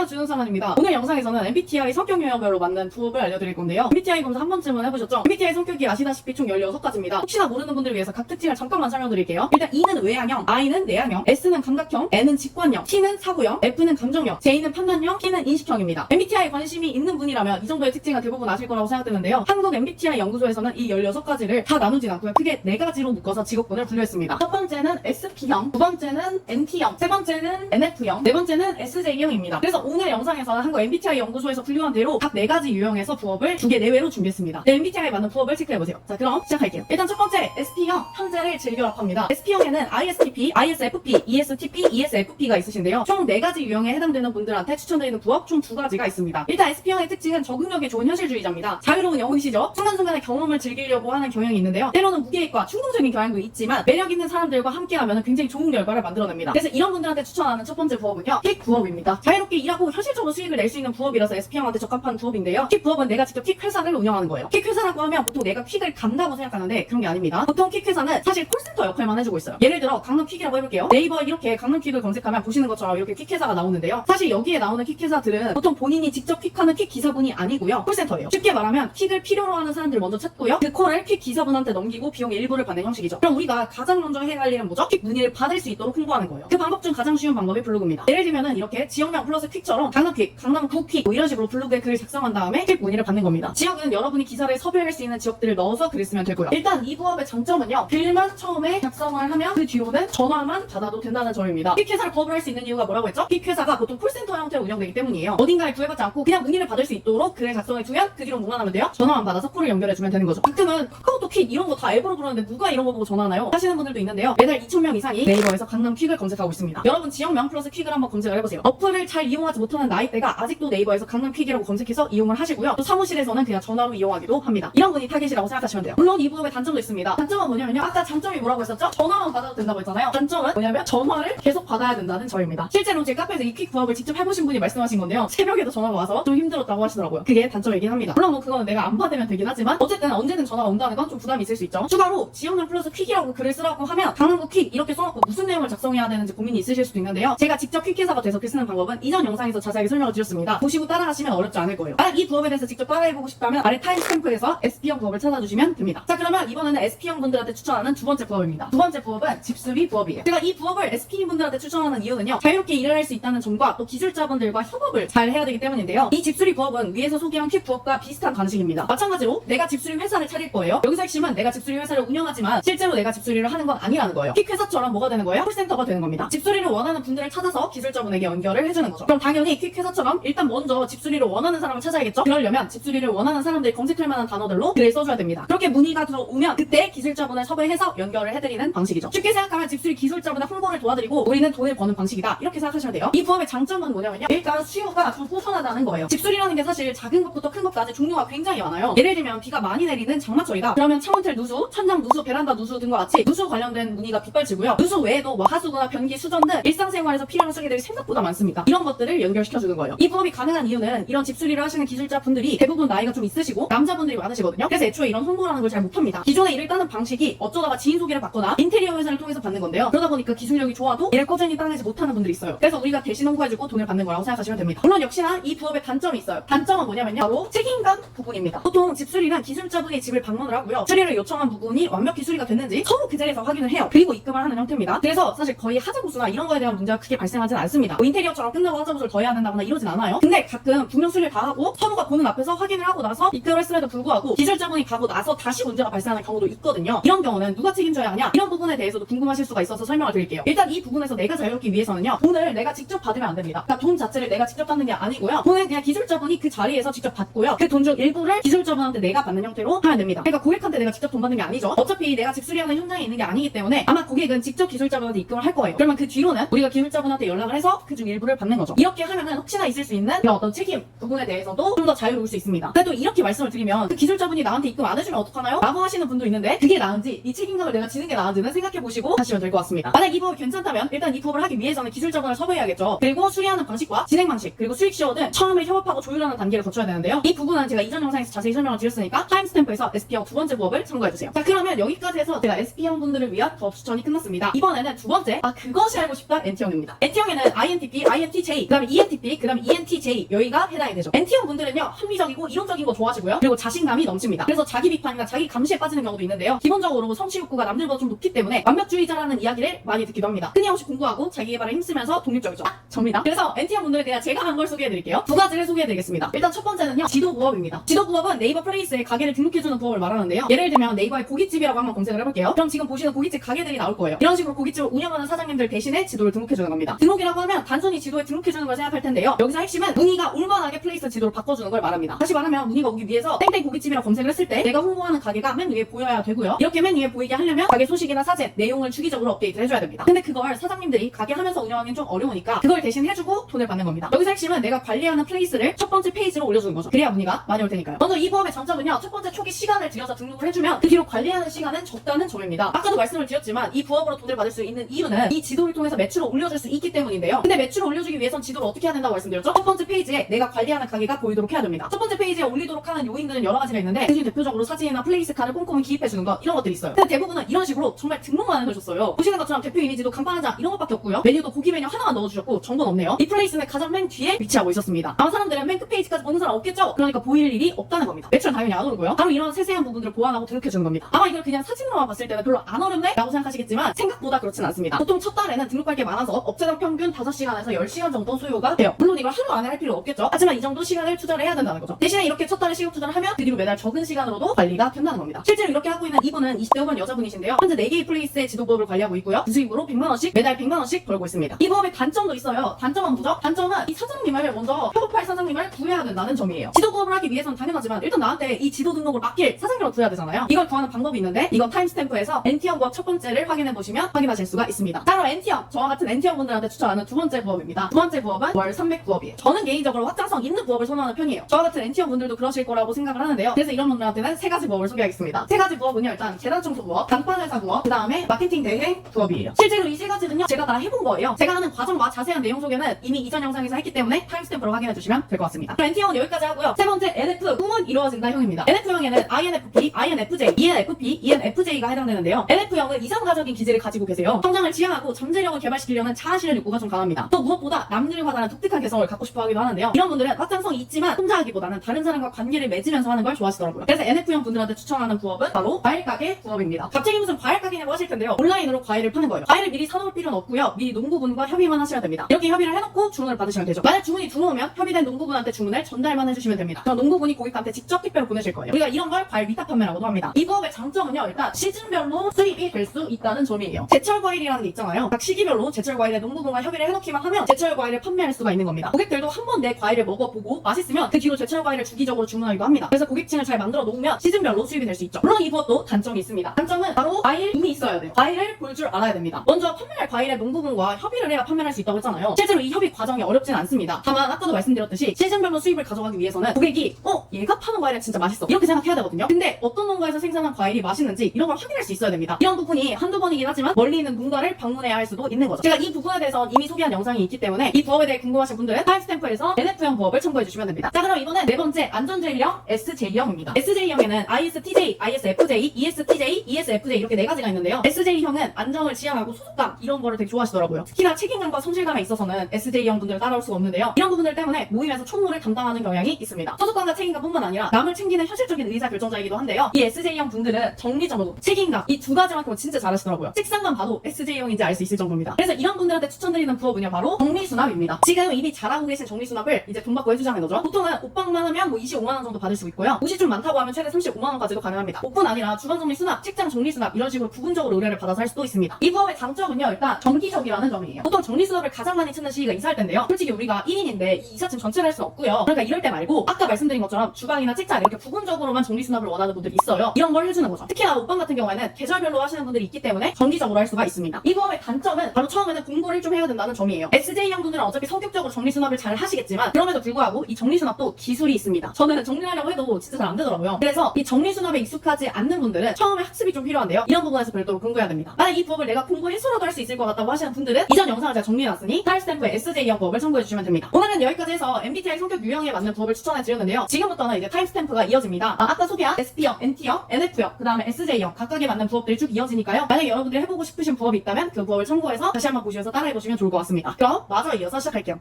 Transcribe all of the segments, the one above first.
안녕하세요, 준우상환입니다. 오늘 영상에서는 MBTI 성격 유형별로 만든 부업을 알려드릴 건데요. MBTI 검사 한 번쯤은 해보셨죠? MBTI 성격이 아시다시피 총 16가지입니다. 혹시나 모르는 분들을 위해서 각 특징을 잠깐만 설명드릴게요. 일단 E는 외향형, I는 내향형, S는 감각형, N은 직관형, T는 사고형, F는 감정형, J는 판단형, P는 인식형입니다. MBTI 관심이 있는 분이라면 이 정도의 특징은 대부분 아실 거라고 생각되는데요. 한국 MBTI 연구소에서는 이 16가지를 다 나누진 않고요. 크게 4가지로 묶어서 직업군을 분류했습니다. 첫 번째는 SP형, 두 번째는 NT형, 세 번째는 NF형, 네 번째는 SJ형입니다. 그래서 오늘 영상에서는 한국 MBTI 연구소에서 분류한 대로 각 4가지 유형에서 부업을 2개 내외로 준비했습니다. MBTI에 맞는 부업을 체크해보세요. 자, 그럼 시작할게요. 일단 첫 번째 SP형, 형제를 즐겨라 합니다. SP형에는 ISTP, ISFP, ESTP, ESFP가 있으신데요. 총 4가지 유형에 해당되는 분들한테 추천드리는 부업 총 2가지가 있습니다. 일단 SP형의 특징은 적응력이 좋은 현실주의자입니다. 자유로운 영혼이시죠? 순간순간의 경험을 즐기려고 하는 경향이 있는데요. 때로는 무계획과 충동적인 경향도 있지만 매력 있는 사람들과 함께하면 굉장히 좋은 결과를 만들어냅니다. 그래서 이런 분들한테 추천하는 첫 번째 부업은요, 킥 부업입니다. 자유롭게 일하고 현실적으로 수익을 낼 수 있는 부업이라서 SP형한테 적합한 부업인데요. 킥 부업은 내가 직접 킥 회사를 운영하는 거예요. 킥 회사라고 하면 보통 내가 킥을 간다고 생각하는데 그런 게 아닙니다. 보통 킥 회사는 사실 콜센터 역할만 해주고 있어요. 예를 들어 강남 킥이라고 해볼게요. 네이버에 이렇게 강남 킥을 검색하면 보시는 것처럼 이렇게 킥 회사가 나오는데요. 사실 여기에 나오는 킥 회사들은 보통 본인이 직접 킥하는 킥 기사분이 아니고요, 콜센터예요. 쉽게 말하면 킥을 필요로 하는 사람들 먼저 찾고요, 그 콜을 킥 기사분한테 넘기고 비용의 일부를 받는 형식이죠. 그럼 우리가 가장 먼저 해야 할 일은 뭐죠? 킥 문의를 받을 수 있도록 홍보하는 거예요. 그 방법 중 가장 쉬운 방법이 블로그입니다. 예를 들면은 이렇게 지역명 플러스 퀵처럼 강남퀵, 강남구퀵 뭐 이런 식으로 블로그에 글을 작성한 다음에 퀵 문의를 받는 겁니다. 지역은 여러분이 기사를 섭외할 수 있는 지역들을 넣어서 글을 쓰면 되고요. 일단 이 부업의 장점은요, 글만 처음에 작성을 하면 그 뒤로는 전화만 받아도 된다는 점입니다. 퀵 회사를 부업을 할 수 있는 이유가 뭐라고 했죠? 퀵 회사가 보통 콜센터 형태로 운영되기 때문이에요. 어딘가에 구애받지 않고 그냥 문의를 받을 수 있도록 글을 작성해주면 그 뒤로 뭐만 하면 돼요? 전화만 받아서 콜을 연결해주면 되는 거죠. 가끔은 카카오톡 퀵 이런 거 다 앱으로 부르는데 누가 이런 거 보고 전화하나요? 하시는 분들도 있는데요. 매달 2,000명 이상이 네이버에서 강남 퀵을 검색하고 있습니다. 여러분 지역명 플러스 퀵을 한번 검색을 해보세요. 어플을 잘 이용하지 못하는 나이대가 아직도 네이버에서 강남 퀵이라고 검색해서 이용을 하시고요. 또 사무실에서는 그냥 전화로 이용하기도 합니다. 이런 분이 타겟이라고 생각하시면 돼요. 물론 이 부업의 단점도 있습니다. 단점은 뭐냐면요, 아까 장점이 뭐라고 했었죠? 전화만 받아도 된다고 했잖아요. 단점은 뭐냐면 전화를 계속 받아야 된다는 점입니다. 실제로 제 카페에서 이 퀵 부업을 직접 해보신 분이 말씀하신 건데요, 새벽에도 전화가 와서 좀 힘들었다고 하시더라고요. 그게 단점이긴 합니다. 물론 뭐 그거는 내가 안 받으면 되긴 하지만 어쨌든 언제든 전화가 온다는 건 좀 부담이 있을 수 있죠. 추가로 지역명 플러스 퀵이라고 글을 쓰라고 하면 강남구 퀵 이렇게 써놓고 무슨 내용을 작성해야 되는지 고민이 있으실 수도 있는데요. 제가 직접 퀵 회사가 돼서 글 쓰는 방법은 이전 영상에서 자세하게 설명을 드렸습니다. 보시고 따라하시면 어렵지 않을 거예요. 만약 이 부업에 대해서 직접 따라해보고 싶다면 아래 타임스탬프에서 SP형 부업을 찾아주시면 됩니다. 자, 그러면 이번에는 SP형 분들한테 추천하는 두 번째 부업입니다. 두 번째 부업은 집수리 부업이에요. 제가 이 부업을 SP 분들한테 추천하는 이유는요, 자유롭게 일을 할 수 있다는 점과 또 기술자분들과 협업을 잘 해야 되기 때문인데요. 이 집수리 부업은 위에서 소개한 퀵 부업과 비슷한 방식입니다. 마찬가지로 내가 집수리 회사를 차릴 거예요. 여기서 핵심은 내가 집수리 회사를 운영하지만 실제로 내가 집수리를 하는 건 아니라는 거예요. 퀵 회사처럼 뭐가 되는 거예요? 콜센터가 되는 겁니다. 집수리를 원하는 분들을 찾아서 기술자분에게 연결을 해주는 거죠. 그럼 당연히 퀵 회사처럼 일단 먼저 집수리를 원하는 사람을 찾아야겠죠? 그러려면 집수리를 원하는 사람들이 검색할 만한 단어들로 글을 써줘야 됩니다. 그렇게 문의가 들어오면 그때 기술자분을 섭외해서 연결을 해드리는 방식이죠. 쉽게 생각하면 집수리 기술자분의 홍보를 도와드리고 우리는 돈을 버는 방식이다, 이렇게 생각하시면 돼요. 이 부업의 장점은 뭐냐면요, 일단 수요가 좀 호전하다는 거예요. 집수리라는 게 사실 작은 것부터 큰 것까지 종류가 굉장히 많아요. 예를 들면 비가 많이 내리는 장마철이다 그러면 창문틀 누수, 천장 누수, 베란다 누수 등과 같이 누수 관련된 문의가 빗발치고요. 누수 외에도 뭐 하수구나 변기, 수전 등 일상생활에서 필요한 쓰기들이 생각보다 많습니다. 이런 것들을 연결시켜주는 거예요. 이 부업이 가능한 이유는 이런 집수리를 하시는 기술자분들이 대부분 나이가 좀 있으시고 남자분들이 많으시거든요. 그래서 애초에 이런 홍보라는 걸 잘 못합니다. 기존에 일을 따는 방식이 어쩌다가 지인 소개를 받거나 인테리어 회사를 통해서 받는 건데요. 그러다 보니까 기술력이 좋아도 일을 꾸준히 따내지 못하는 분들이 있어요. 그래서 우리가 대신 홍보해주고 돈을 받는 거라고 생각하시면 됩니다. 물론 역시나 이 부업의 단점이 있어요. 단점은 뭐냐면요, 바로 책임감 부분입니다. 보통 집수리는 기술자분이 집을 방문을 하고요, 수리를 요청한 부분이 완벽히 수리가 됐는지 서로 그 자리에서 확인을 해요. 그리고 입금을 하는 형태입니다. 그래서 사실 거의 하자보수나 이런 거에 대한 문제가 크게 발생하진 않습니다. 뭐 인테리어처럼 끝나고 하자보수를 더 해야 된다거나 이러진 않아요. 근데 가끔 분명 수리를 다 하고 서로가 보는 앞에서 확인을 하고 나서 입금을 했음에도 불구하고 기술자분이 가고 나서 다시 문제가 발생하는 경우도 있거든요. 이런 경우는 누가 책임져야 하냐, 이런 부분에 대해서도 궁금하실 수가 있어서 설명을 드릴게요. 일단 이 부분에서 내가 자유롭기 위해서는요, 돈을 내가 직접 받으면 안 됩니다. 그러니까 돈 자체를 내가 직접 받는 게 아니고요, 돈은 그냥 기술자분이 그 자리에서 직접 받고요, 그 돈 중 일부를 기술자분한테 내가 받는 형태로 하면 됩니다. 그러니까 고객한테 내가 직접 돈 받는 게 아니죠. 어차피 내가 집수리하는 현장에 있는 게 아니기 때문에 아마 고객은 직접 기술자분한테 입금을 할 거예요. 그러면 그 뒤로는 우리가 기술자분한테 연락을 해서 그 중 일부를 받는 거죠. 이렇게 하면은 혹시나 있을 수 있는 이런 어떤 책임 부분에 대해서도 좀 더 자유로울 수 있습니다. 그래도 이렇게 말씀을 드리면 그 기술자분이 나한테 입금 안 해주면 어떡하나요? 라고 하시는 분도 있는데 그게 나은지 이 책임감을 내가 지는 게 나은지는 생각해보시고 하시면 될 것 같습니다. 만약 이 부업이 괜찮다면 일단 이 부업을 하기 위해서는 기술자분을 섭외해야겠죠. 그리고 수리하는 방식과 진행 방식, 그리고 수익 시효 등 처음에 협업하고 조율하는 단계를 거쳐야 되는데요. 이 부분은 제가 이전 영상에서 자세히 설명을 드렸으니까 타임스탬프에서 SP형 두 번째 부업을 참고해주세요. 자, 그러면 여기까지 해서 제가 SP형 분들을 위한 부업 추천이 끝났습니다. 이번에는 두 번째, 그것이 알고 싶다 NT형입니다. NT형에는 INTP, INTJ, 그 다음에 다음에 ENTP, 그 다음에 ENTJ 여기가 해당이 되죠. NT형 분들은요 합리적이고 이론적인 거 좋아하시고요. 그리고 자신감이 넘칩니다. 그래서 자기 비판이나 자기 감시에 빠지는 경우도 있는데요. 기본적으로 성취 욕구가 남들보다 좀 높기 때문에 완벽주의자라는 이야기를 많이 듣기도 합니다. 끊임없이 공부하고 자기 개발에 힘쓰면서 독립적이죠. 접니다. 그래서 NT형 분들에 대한 제가 한 걸 소개해드릴게요. 두 가지를 소개해드리겠습니다. 일단 첫 번째는요 지도 부업입니다. 지도 부업은 네이버 플레이스에 가게를 등록해주는 부업을 말하는데요. 예를 들면 네이버에 고깃집이라고 한번 검색을 해볼게요. 그럼 지금 보시는 고깃집 가게들이 나올 거예요. 이런 식으로 고깃집을 운영하는 사장님들 대신에 지도를 등록해주는 겁니다. 등록이라고 하면 단순히 지도에 등록해주는 걸 생각할 텐데요. 여기서 핵심은 문의가 올만하게 플레이스 지도를 바꿔주는 걸 말합니다. 다시 말하면 문의가 오기 위해서 땡땡 고깃집이라 검색을 했을 때 내가 홍보하는 가게가 맨 위에 보여야 되고요. 이렇게 맨 위에 보이게 하려면 가게 소식이나 사진, 내용을 주기적으로 업데이트를 해줘야 됩니다. 근데 그걸 사장님들이 가게 하면서 운영하기는 좀 어려우니까 그걸 대신 해주고 돈을 받는 겁니다. 여기서 핵심은 내가 관리하는 플레이스를 첫 번째 페이지로 올려주는 거죠. 그래야 문의가 많이 올 테니까요. 먼저 이 부업의 장점은요. 첫 번째 초기 시간을 들여서 등록을 해주면 그 뒤로 관리하는 시간은 적다는 점입니다. 아까도 말씀을 드렸지만 이 부업으로 돈을 받을 수 있는 이유는 이 지도를 통해서 매출을 올려줄 수 있기 때문인데요. 근데 매출을 올려주기 위해선 지도를 어떻게 해야 된다고 말씀드렸죠? 첫 번째 페이지에 내가 관리하는 가게가 보이도록 해야 됩니다. 첫 번째 페이지에 올리도록 하는 요인들은 여러 가지가 있는데 그중에 대표적으로 사진이나 플레이스 칸을 꼼꼼히 기입해주는 거 이런 것들이 있어요. 근데 대부분은 이런 식으로 정말 등록만 하는 걸 줬어요. 보시는 것처럼 대표 이미지도 간판 한 장 이런 것밖에 없고요. 메뉴도 고기 메뉴 하나만 넣어주셨고 정보는 없네요. 이 플레이스는 가장 맨 뒤에 위치하고 있었습니다. 아마 사람들은 맨 끝 페이지까지 보는 사람 없겠죠? 그러니까 보일 일이 없다는 겁니다. 매출은 당연히 안 오르고요. 바로 이런 세세한 부분들을 보완하고 등록해주는 겁니다. 아마 이걸 그냥 사진으로만 봤을 때는 별로 안 어렵네? 라고 생각하시겠지만 생각보다 그렇진 않습니다. 보통 첫 달에는 등록할 게 많아서 업체당 평균 5시간에서 10시간 정도 소요가 돼요. 물론 이걸 하루 안에 할 필요 없겠죠? 하지만 이 정도 시간을 투자를 해야 된다는 거죠. 대신에 이렇게 첫 달에 시급 투자를 하면 그 뒤로 매달 적은 시간으로도 관리가 된다는 겁니다. 실제로 이렇게 하고 있는 이분은 20대 후반 여자분이신데요. 현재 4개의 플레이스의 지도 부업을 관리하고 있고요. 수익으로 100만원씩 매달 100만원씩 벌고 있습니다. 이 부업의 단점도 있어요. 단점은 뭐죠? 단점은 이 사장님을 먼저 협업할 사장님을 구해야 된다는 점이에요. 지도 부업을 하기 위해서는 당연하지만 일단 나한테 이 지도 등록을 맡길 사장님을 구해야 되잖아요. 이걸 구하는 방법이 있는데 이건 타임스탬프에서 NT형 부업 첫 번째를 확인해보시면 확인하실 수가 있습니다. 따로 NT형, 저와 같은 NT형 분들한테 추천하는 두 번째 부업입니다. 두 번째 부업은 월 300 부업이에요. 저는 개인적으로 확장성 있는 부업을 선호하는 편이에요. 저와 같은 NT형 분들도 그러실 거라고 생각을 하는데요. 그래서 이런 분들한테는 세 가지 부업을 소개하겠습니다. 세 가지 부업은요. 일단 계단 청소 부업, 간판회사 부업, 그 다음에 마케팅 대행 부업이에요. 실제로 이 세 가지는요. 제가 다 해본 거예요. 제가 하는 과정과 자세한 내용 소개는 이미 이전 영상에서 했기 때문에 타임스탬프로 확인해주시면 될 것 같습니다. NT형은 여기까지 하고요. 세 번째 NF, 꿈은 이루어진다 형입니다. NF형에는 INFP, INFJ, ENFP, ENFJ가 해당되는데요. NF형은 이상가적인 기질을 가지고 계세요. 성장을 지향하고 잠재력을 개발시키려는 자아실현 욕구가 좀 강합니다. 또 무엇보다 남들과 다른 독특한 개성을 갖고 싶어 하기도 하는데요. 이런 분들은 확장성이 있지만 혼자 하기보다는 다른 사람과 관계를 맺으면서 하는 걸 좋아하시더라고요. 그래서 NF형 분들한테 추천하는 부업은 바로 과일가게 부업입니다. 갑자기 무슨 과일가게냐고 하실 텐데요. 온라인으로 과일을 파는 거예요. 과일을 미리 사놓을 필요는 없고요. 미리 농부분과 협의만 하시면 됩니다. 이렇게 협의를 해놓고 주문을 받으시면 되죠. 만약 주문이 들어오면 협의된 농부분한테 주문을 전달만 해주시면 됩니다. 그럼 농부분이 고객한테 직접 택배로 보내실 거예요. 우리가 이런 걸 과일 위탁 판매라고도 합니다. 이 부업의 장점은요. 일단 시즌별로 수입이 될 수 있다는 점이에요. 제철 과일이라는 게 있잖아요. 각 시기별로 제철 과일의 농부분과 협의를 해놓기만 하면 제철 과일을 판매할 수가 있는 겁니다. 고객들도 한 번 내 과일을 먹어보고 맛있으면 그 뒤로 제철 과일을 주기적으로 주문하기도 합니다. 그래서 고객층을 잘 만들어 놓으면 시즌별로 수입이 될 수 있죠. 물론 이 부업도 단점이 있습니다. 단점은 바로 과일이 있어야 돼요. 과일을 볼 줄 알아야 됩니다. 먼저 판매할 과일의 농부분과 협의를 해야 판매할 수 있다고 했잖아요. 실제로 이 협의 과정이 어렵진 않습니다. 다만 아까도 말씀드렸듯이 시즌별로 수입을 가져가기 위해서는 고객이 얘가 파는 과일은 진짜 맛있어 이렇게 생각해야 되거든요. 근데 어떤 농가에서 생산한 과일이 맛있는지 이런 걸 확인할 수 있어야 됩니다. 이런 부분이 한두 번이긴 하지만 멀리 있는 농가를 방문해야 할 수도 있는 거죠. 제가 이 부분에 대해서 이미 소개한 영상이 있기 때문에 이 부업에 대해 궁금하신 분들은 타임스탬프에서 NF형 부업을 참고해 주시면 됩니다. 자, 그럼 이번엔 네 번째 안전제일형 SJ형입니다. SJ형에는 ISTJ, ISFJ, ESTJ, ESFJ 이렇게 네 가지가 있는데요. SJ형은 안정을 지향하고 소속감 이런 거를 되게 좋아하시더라고요. 특히나 책임감과 성실감에 있어서는 SJ형 분들을 따라올 수가 없는데요. 이런 부분들 때문에 모임에서 총무를 담당하는 경향이 있습니다. 소속감과 책임감뿐만 아니라 남을 챙기는 현실적인 의사결정자이기도 한데요. 이 SJ형 분들은 정리적으로 책임감 이 두 가지만큼은 진짜 잘하시더라고요. 책상만 봐도 SJ형인지 알 수 있을 정도입니다. 그래서 이런 분들한테 추천드리는 부업은요 바로 정리수납입니다. 지금 이미 잘하고 계신 정리수납을 이제 돈 받고 해주자는 거죠. 보통은 옷방만 하면 25만원 정도 받을 수 있고요. 옷이 좀 많다고 하면 최대 35만원까지도 가능합니다. 옷뿐 아니라 주방 정리수납, 책장 정리수납 이런 식으로 부분적으로 의뢰를 받아서 할 수도 있습니다. 이 부업의 장점은요 일단 정기적이라는 점이에요. 보통 정리수납을 가장 많이 찾는 시기가 이사할 텐데요. 솔직히 우리가 1인인데 이 이삿짐 전체를 할 수는 없고요. 그러니까 이럴 때 말고 아까 말씀드린 것처럼 주방이나 책장 이렇게 부분적으로만 정리수납을 원하는 분들이 있어요. 이런 걸 해주는 거죠. 특히나 옷방 같은 경우에는 계절별로 하시는 분들이 있기 때문에 정기적으로 할 수가 있습니다. 이 부업의 단점은 바로 처음에는 공부를 좀 해야 된다는 점이에요. SJ형 분들은 어차피 성격적으로 정리수납을 잘 하시겠지만 그럼에도 불구하고 이 정리수납도 기술이 있습니다. 저는 정리하려고 해도 진짜 잘 안 되더라고요. 그래서 이 정리수납에 익숙하지 않는 분들은 처음에 학습이 좀 필요한데요. 이런 부분에서 별도로 공부해야 됩니다. 만약 이 부업을 내가 공부해서라도 할 수 있을 것 같다고 하시는 분들은 이전 영상을 제가 정리해놨으니 타임스탬프의 SJ형 부업을 참고해주시면 됩니다. 오늘은 여기까지 해서 MBTI 성격 유형에 맞는 부업을 추천해드렸는데요. 지금부터는 이제 타임스탬프가 이어집니다. 아까 소개한 SP형, NT형, NF형, 그 다음에 SJ형 각각에 맞는 부업들이 쭉 이어지니까요. 만약에 여러분들이 해보고 싶으신 부업이 있다면 그 부업을 참고해서 다시 한번 보시면서 따라해보시면 좋을 것 같습니다. 그럼 마저 이어서 시작할게요.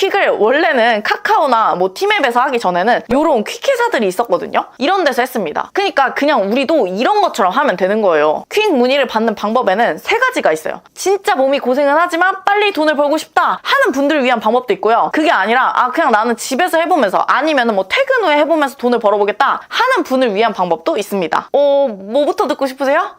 퀵을 원래는 카카오나 뭐 티맵에서 하기 전에는 요런 퀵 회사들이 있었거든요. 이런 데서 했습니다. 그러니까 그냥 우리도 이런 것처럼 하면 되는 거예요. 퀵 문의를 받는 방법에는 3가지가 있어요. 진짜 몸이 고생은 하지만 빨리 돈을 벌고 싶다 하는 분들을 위한 방법도 있고요. 그게 아니라 그냥 나는 집에서 해보면서 아니면 뭐 퇴근 후에 해보면서 돈을 벌어보겠다 하는 분을 위한 방법도 있습니다. 뭐부터 듣고 싶으세요?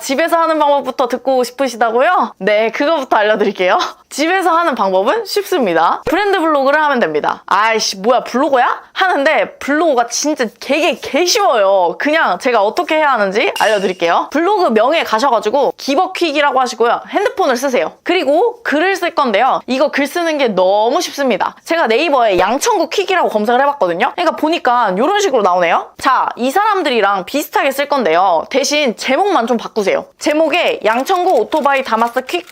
집에서 하는 방법부터 듣고 싶으시다고요? 네, 그거부터 알려드릴게요. 집에서 하는 방법은 쉽습니다. 브랜드 블로그를 하면 됩니다. 아이씨 뭐야 블로거야? 하는데 블로거가 진짜 개 쉬워요. 그냥 제가 어떻게 해야 하는지 알려드릴게요. 블로그 명에 가셔가지고 기버퀵이라고 하시고요. 핸드폰을 쓰세요. 그리고 글을 쓸 건데요. 이거 글 쓰는 게 너무 쉽습니다. 제가 네이버에 양천구 퀵이라고 검색을 해봤거든요. 그러니까 보니까 이런 식으로 나오네요. 자, 이 사람들이랑 비슷하게 쓸 건데요. 대신 제목만 좀 바꾸세요. 제목에 양천구 오토바이 다마스 퀵,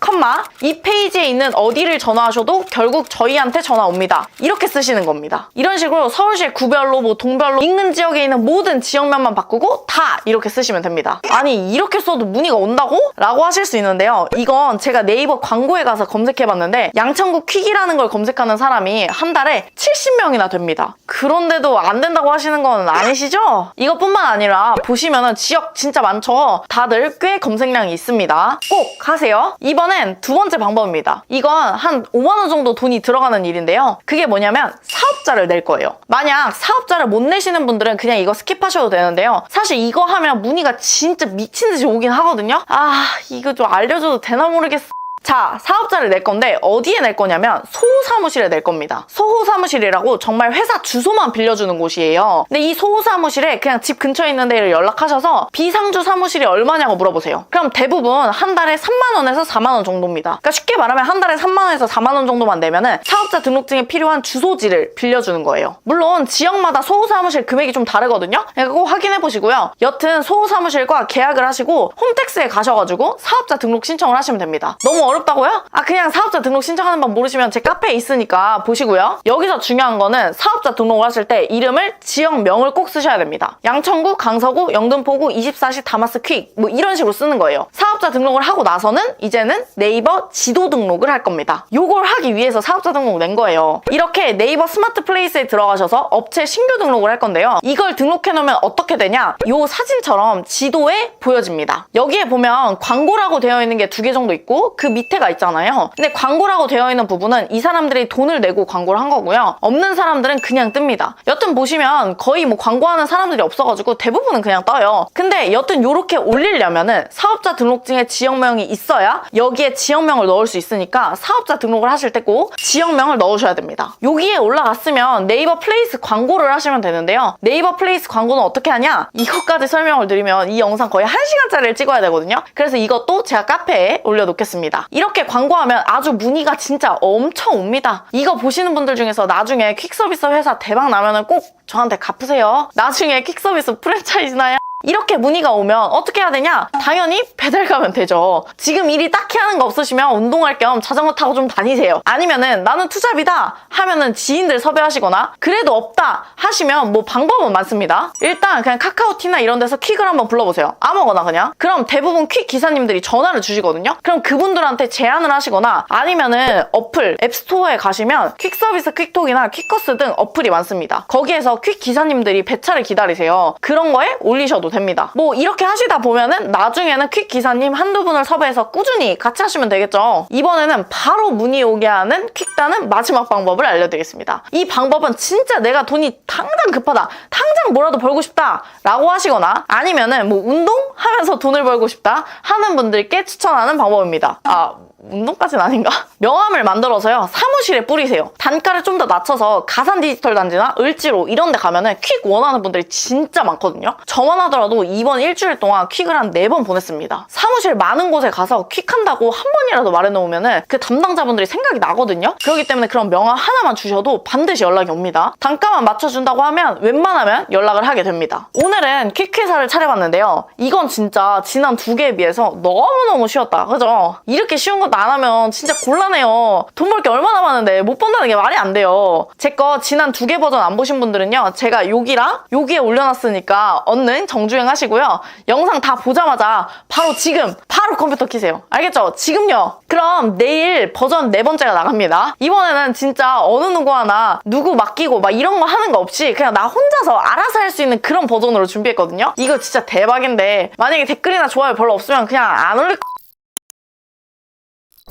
이 페이지에 있는 어디를 전화하셔도 결국 저희한테 전화 옵니다. 이렇게 쓰시는 겁니다. 이런 식으로 서울시 구별로 뭐 동별로 인근 지역에 있는 모든 지역명만 바꾸고 다 이렇게 쓰시면 됩니다. 아니 이렇게 써도 문의가 온다고? 라고 하실 수 있는데요. 이건 제가 네이버 광고에 가서 검색해봤는데 양천구 퀵이라는 걸 검색하는 사람이 한 달에 70명이나 됩니다. 그런데도 안 된다고 하시는 건 아니시죠? 이것뿐만 아니라 보시면은 지역 진짜 많죠? 다들 꽤 검색량이 있습니다. 꼭 하세요. 이번엔 2번째 방법입니다. 이건 한 5만 원 정도 돈이 들어가는 일인데요. 그게 뭐냐면 사업자를 낼 거예요. 만약 사업자를 못 내시는 분들은 그냥 이거 스킵하셔도 되는데요. 사실 이거 하면 문의가 진짜 미친 듯이 오긴 하거든요. 이거 좀 알려줘도 되나 모르겠어. 자, 사업자를 낼 건데 어디에 낼 거냐면 소호사무실에 낼 겁니다. 소호사무실이라고 정말 회사 주소만 빌려주는 곳이에요. 근데 이 소호사무실에 그냥 집 근처에 있는 데를 연락하셔서 비상주 사무실이 얼마냐고 물어보세요. 그럼 대부분 한 달에 3만 원에서 4만 원 정도입니다. 그러니까 쉽게 말하면 한 달에 3만 원에서 4만 원 정도만 내면은 사업자 등록증에 필요한 주소지를 빌려주는 거예요. 물론 지역마다 소호사무실 금액이 좀 다르거든요. 그러니까 꼭 확인해 보시고요. 여튼 소호사무실과 계약을 하시고 홈택스에 가셔가지고 사업자 등록 신청을 하시면 됩니다. 너무 어렵다고요? 그냥 사업자 등록 신청하는 법 모르시면 제 카페에 있으니까 보시고요. 여기서 중요한 거는 사업자 등록을 하실 때 이름을 지역명을 꼭 쓰셔야 됩니다. 양천구, 강서구, 영등포구, 24시 다마스 퀵 뭐 이런 식으로 쓰는 거예요. 사업자 등록을 하고 나서는 이제는 네이버 지도 등록을 할 겁니다. 요걸 하기 위해서 사업자 등록 낸 거예요. 이렇게 네이버 스마트 플레이스에 들어가셔서 업체 신규 등록을 할 건데요. 이걸 등록해 놓으면 어떻게 되냐? 요 사진처럼 지도에 보여집니다. 여기에 보면 광고라고 되어 있는 게 2개 정도 있고 그 밑에가 있잖아요. 근데 광고라고 되어 있는 부분은 이 사람들이 돈을 내고 광고를 한 거고요. 없는 사람들은 그냥 뜹니다. 여튼 보시면 거의 뭐 광고하는 사람들이 없어가지고 대부분은 그냥 떠요. 근데 여튼 요렇게 올리려면은 사업자 등록증에 지역명이 있어야 여기에 지역명을 넣을 수 있으니까 사업자 등록을 하실 때 꼭 지역명을 넣으셔야 됩니다. 여기에 올라갔으면 네이버 플레이스 광고를 하시면 되는데요. 네이버 플레이스 광고는 어떻게 하냐? 이것까지 설명을 드리면 이 영상 거의 1시간짜리를 찍어야 되거든요. 그래서 이것도 제가 카페에 올려놓겠습니다. 이렇게 광고하면 아주 문의가 진짜 엄청 옵니다. 이거 보시는 분들 중에서 나중에 퀵서비스 회사 대박 나면은 꼭 저한테 갚으세요. 나중에 퀵서비스 프랜차이즈나요? 이렇게 문의가 오면 어떻게 해야 되냐? 당연히 배달 가면 되죠. 지금 일이 딱히 하는 거 없으시면 운동할 겸 자전거 타고 좀 다니세요. 아니면은 나는 투잡이다 하면은 지인들 섭외하시거나 그래도 없다 하시면 뭐 방법은 많습니다. 일단 그냥 카카오티나 이런 데서 퀵을 한번 불러보세요. 아무거나 그냥. 그럼 대부분 퀵 기사님들이 전화를 주시거든요. 그럼 그분들한테 제안을 하시거나 아니면은 어플, 앱스토어에 가시면 퀵서비스, 퀵톡이나 퀵커스 등 어플이 많습니다. 거기에서 퀵 기사님들이 배차를 기다리세요. 그런 거에 올리셔도 됩니다. 뭐 이렇게 하시다 보면은 나중에는 퀵 기사님 한두 분을 섭외해서 꾸준히 같이 하시면 되겠죠. 이번에는 바로 문의 오게 하는 퀵다는 마지막 방법을 알려드리겠습니다. 이 방법은 진짜 내가 돈이 당장 급하다, 당장 뭐라도 벌고 싶다 라고 하시거나 아니면은 뭐 운동하면서 돈을 벌고 싶다 하는 분들께 추천하는 방법입니다. 운동까지는 아닌가? 명함을 만들어서요 사무실에 뿌리세요. 단가를 좀 더 낮춰서 가산 디지털 단지나 을지로 이런 데 가면은 퀵 원하는 분들이 진짜 많거든요. 저만 하더라도 이번 일주일 동안 퀵을 한 4번 보냈습니다. 사무실 많은 곳에 가서 퀵 한다고 한 번이라도 말해놓으면은 그 담당자분들이 생각이 나거든요. 그렇기 때문에 그런 명함 하나만 주셔도 반드시 연락이 옵니다. 단가만 맞춰준다고 하면 웬만하면 연락을 하게 됩니다. 오늘은 퀵 회사를 차려봤는데요. 이건 진짜 지난 2개에 비해서 너무너무 쉬웠다. 그죠? 이렇게 쉬운 것도 안 하면 진짜 곤란해요. 돈 벌 게 얼마나 많은데 본다는데 못 본다는 게 말이 안 돼요. 제 거 지난 2개 버전 안 보신 분들은요, 제가 여기랑 여기에 올려놨으니까 얼른 정주행 하시고요. 영상 다 보자마자 바로 지금 바로 컴퓨터 켜세요. 알겠죠? 지금요. 그럼 내일 버전 4번째가 나갑니다. 이번에는 진짜 어느 누구 하나 누구 맡기고 막 이런 거 하는 거 없이 그냥 나 혼자서 알아서 할 수 있는 그런 버전으로 준비했거든요. 이거 진짜 대박인데 만약에 댓글이나 좋아요 별로 없으면 그냥 안 올릴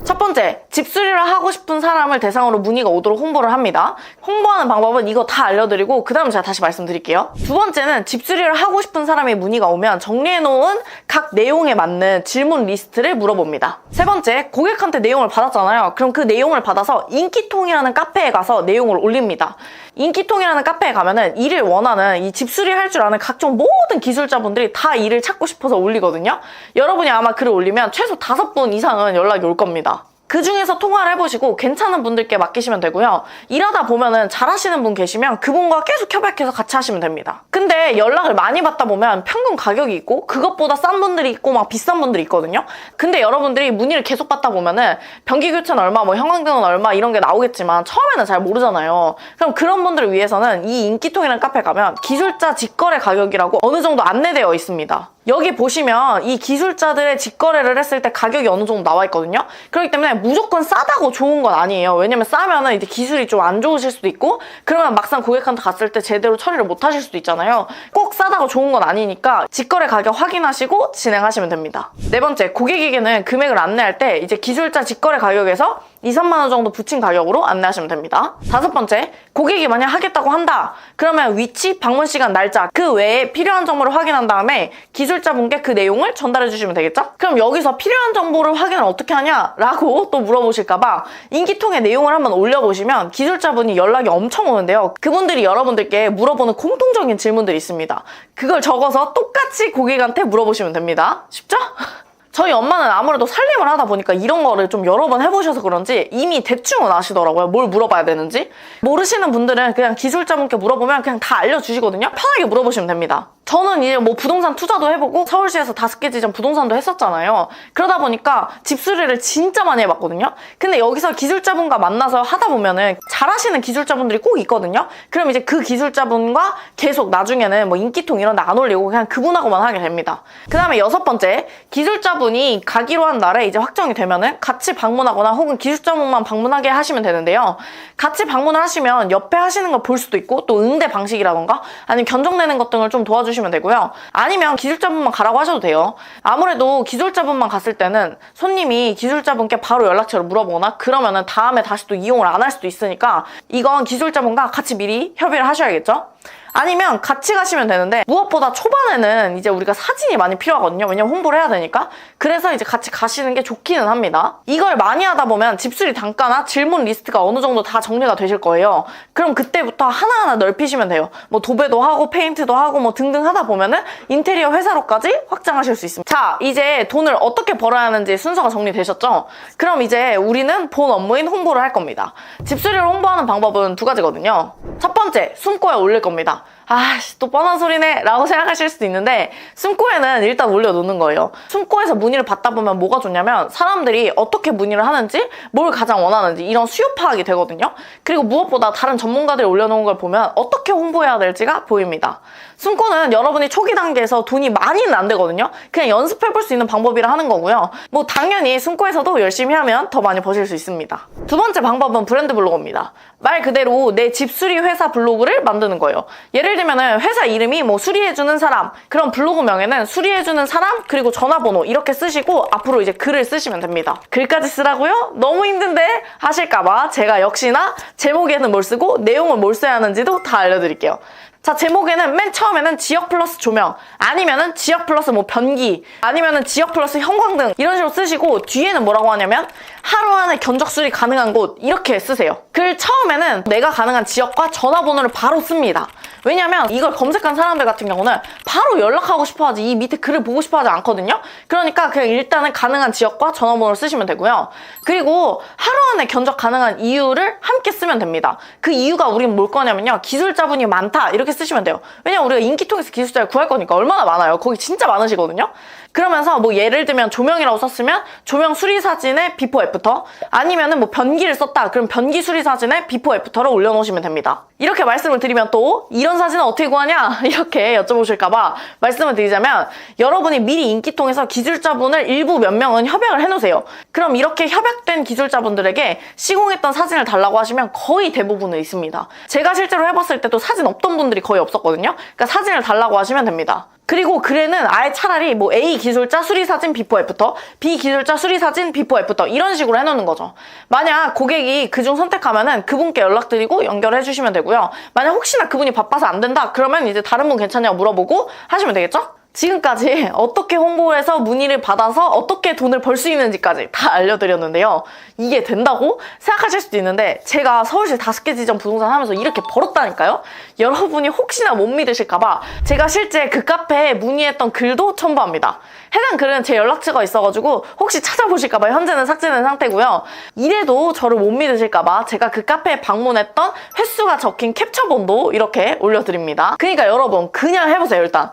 첫 번째, 집수리를 하고 싶은 사람을 대상으로 문의가 오도록 홍보를 합니다. 홍보하는 방법은 이거 다 알려드리고 그 다음 제가 다시 말씀드릴게요. 두 번째는 집수리를 하고 싶은 사람의 문의가 오면 정리해놓은 각 내용에 맞는 질문 리스트를 물어봅니다. 세 번째, 고객한테 내용을 받았잖아요. 그럼 그 내용을 받아서 인기통이라는 카페에 가서 내용을 올립니다. 인기통이라는 카페에 가면은 일을 원하는 이 집수리 할 줄 아는 각종 모든 기술자분들이 다 일을 찾고 싶어서 올리거든요. 여러분이 아마 글을 올리면 최소 5분 이상은 연락이 올 겁니다. 그 중에서 통화를 해보시고 괜찮은 분들께 맡기시면 되고요. 일하다 보면은 잘하시는 분 계시면 그분과 계속 협약해서 같이 하시면 됩니다. 근데 연락을 많이 받다 보면 평균 가격이 있고 그것보다 싼 분들이 있고 막 비싼 분들이 있거든요. 근데 여러분들이 문의를 계속 받다 보면은 변기 교체는 얼마, 뭐 형광등은 얼마 이런 게 나오겠지만 처음에는 잘 모르잖아요. 그럼 그런 분들을 위해서는 이 인기통이라는 카페 가면 기술자 직거래 가격이라고 어느 정도 안내되어 있습니다. 여기 보시면 이 기술자들의 직거래를 했을 때 가격이 어느 정도 나와 있거든요. 그렇기 때문에 무조건 싸다고 좋은 건 아니에요. 왜냐면 싸면은 이제 기술이 좀 안 좋으실 수도 있고 그러면 막상 고객한테 갔을 때 제대로 처리를 못 하실 수도 있잖아요. 꼭 싸다고 좋은 건 아니니까 직거래 가격 확인하시고 진행하시면 됩니다. 네 번째, 고객에게는 금액을 안내할 때 이제 기술자 직거래 가격에서 2, 3만 원 정도 붙인 가격으로 안내하시면 됩니다. 다섯 번째, 고객이 만약 하겠다고 한다. 그러면 위치, 방문 시간, 날짜 그 외에 필요한 정보를 확인한 다음에 기술자분께 그 내용을 전달해 주시면 되겠죠? 그럼 여기서 필요한 정보를 확인을 어떻게 하냐라고 또 물어보실까봐 인기통에 내용을 한번 올려보시면 기술자분이 연락이 엄청 오는데요. 그분들이 여러분들께 물어보는 공통적인 질문들이 있습니다. 그걸 적어서 똑같이 고객한테 물어보시면 됩니다. 쉽죠? 저희 엄마는 아무래도 살림을 하다 보니까 이런 거를 좀 여러 번 해보셔서 그런지 이미 대충은 아시더라고요. 뭘 물어봐야 되는지. 모르시는 분들은 그냥 기술자분께 물어보면 그냥 다 알려주시거든요. 편하게 물어보시면 됩니다. 저는 이제 뭐 부동산 투자도 해보고 서울시에서 5개 지점 부동산도 했었잖아요. 그러다 보니까 집수리를 진짜 많이 해봤거든요. 근데 여기서 기술자분과 만나서 하다 보면은 잘하시는 기술자분들이 꼭 있거든요. 그럼 이제 그 기술자분과 계속 나중에는 뭐 인기통 이런 데 안 올리고 그냥 그분하고만 하게 됩니다. 그 다음에 6번째, 기술자분이 가기로 한 날에 이제 확정이 되면은 같이 방문하거나 혹은 기술자분만 방문하게 하시면 되는데요. 같이 방문을 하시면 옆에 하시는 걸 볼 수도 있고 또 응대 방식이라던가 아니면 견적내는 것 등을 좀 도와주시면 되고요. 아니면 기술자분만 가라고 하셔도 돼요. 아무래도 기술자분만 갔을 때는 손님이 기술자분께 바로 연락처를 물어보거나 그러면은 다음에 다시 또 이용을 안 할 수도 있으니까 이건 기술자분과 같이 미리 협의를 하셔야겠죠. 아니면 같이 가시면 되는데 무엇보다 초반에는 이제 우리가 사진이 많이 필요하거든요. 왜냐면 홍보를 해야 되니까. 그래서 이제 같이 가시는 게 좋기는 합니다. 이걸 많이 하다 보면 집수리 단가나 질문 리스트가 어느 정도 다 정리가 되실 거예요. 그럼 그때부터 하나하나 넓히시면 돼요. 뭐 도배도 하고 페인트도 하고 뭐 등등 하다 보면은 인테리어 회사로까지 확장하실 수 있습니다. 자, 이제 돈을 어떻게 벌어야 하는지 순서가 정리되셨죠? 그럼 이제 우리는 본 업무인 홍보를 할 겁니다. 집수리를 홍보하는 방법은 2가지거든요. 첫 번째, 숨고에 올릴 겁니다. 아씨, 또 뻔한 소리네 라고 생각하실 수도 있는데 숨고에는 일단 올려놓는 거예요. 숨고에서 문의를 받다 보면 뭐가 좋냐면 사람들이 어떻게 문의를 하는지 뭘 가장 원하는지 이런 수요 파악이 되거든요. 그리고 무엇보다 다른 전문가들이 올려놓은 걸 보면 어떻게 홍보해야 될지가 보입니다. 숨고는 여러분이 초기 단계에서 돈이 많이는 안 되거든요. 그냥 연습해볼 수 있는 방법이라 하는 거고요. 뭐 당연히 숨고에서도 열심히 하면 더 많이 버실 수 있습니다. 두 번째 방법은 브랜드 블로거입니다. 말 그대로 내 집수리 회사 블로그를 만드는 거예요. 예를 들면 회사 이름이 뭐 수리해주는 사람, 그럼 블로그명에는 수리해주는 사람 그리고 전화번호 이렇게 쓰시고 앞으로 이제 글을 쓰시면 됩니다. 글까지 쓰라고요? 너무 힘든데 하실까봐 제가 역시나 제목에는 뭘 쓰고 내용을 뭘 써야 하는지도 다 알려드릴게요. 자, 제목에는 맨 처음에는 지역 플러스 조명, 아니면은 지역 플러스 뭐 변기, 아니면은 지역 플러스 형광등 이런 식으로 쓰시고 뒤에는 뭐라고 하냐면 하루 안에 견적 수리 가능한 곳 이렇게 쓰세요. 글 처음에는 내가 가능한 지역과 전화번호를 바로 씁니다. 왜냐면 이걸 검색한 사람들 같은 경우는 바로 연락하고 싶어 하지 이 밑에 글을 보고 싶어 하지 않거든요. 그러니까 그냥 일단은 가능한 지역과 전화번호를 쓰시면 되고요. 그리고 하루 안에 견적 가능한 이유를 함께 쓰면 됩니다. 그 이유가 우리는 뭘 거냐면요, 기술자분이 많다 이렇게 쓰시면 돼요. 왜냐면 우리가 인기통에서 기술자를 구할 거니까 얼마나 많아요. 거기 진짜 많으시거든요. 그러면서 뭐 예를 들면 조명이라고 썼으면 조명 수리 사진에 비포 애프터, 아니면은 뭐 변기를 썼다 그럼 변기 수리 사진에 비포 애프터를 올려놓으시면 됩니다. 이렇게 말씀을 드리면 또 이런 사진은 어떻게 구하냐 이렇게 여쭤보실까봐 말씀을 드리자면, 여러분이 미리 인기통해서 기술자분을 일부 몇 명은 협약을 해놓으세요. 그럼 이렇게 협약된 기술자분들에게 시공했던 사진을 달라고 하시면 거의 대부분은 있습니다. 제가 실제로 해봤을 때도 사진 없던 분들이 거의 없었거든요. 그러니까 사진을 달라고 하시면 됩니다. 그리고 글에는 아예 차라리 뭐 A 기술자 수리사진 비포 애프터, B 기술자 수리사진 비포 애프터 이런 식으로 해놓는 거죠. 만약 고객이 그중 선택하면은 그분께 연락드리고 연결해 주시면 되고요. 만약 혹시나 그분이 바빠서 안 된다 그러면 이제 다른 분 괜찮냐고 물어보고 하시면 되겠죠? 지금까지 어떻게 홍보해서 문의를 받아서 어떻게 돈을 벌 수 있는지까지 다 알려드렸는데요. 이게 된다고 생각하실 수도 있는데 제가 서울시 5개 지점 부동산 하면서 이렇게 벌었다니까요. 여러분이 혹시나 못 믿으실까봐 제가 실제 그 카페에 문의했던 글도 첨부합니다. 해당 글은 제 연락처가 있어가지고 혹시 찾아보실까봐 현재는 삭제된 상태고요. 이래도 저를 못 믿으실까봐 제가 그 카페에 방문했던 횟수가 적힌 캡처본도 이렇게 올려드립니다. 그러니까 여러분 그냥 해보세요. 일단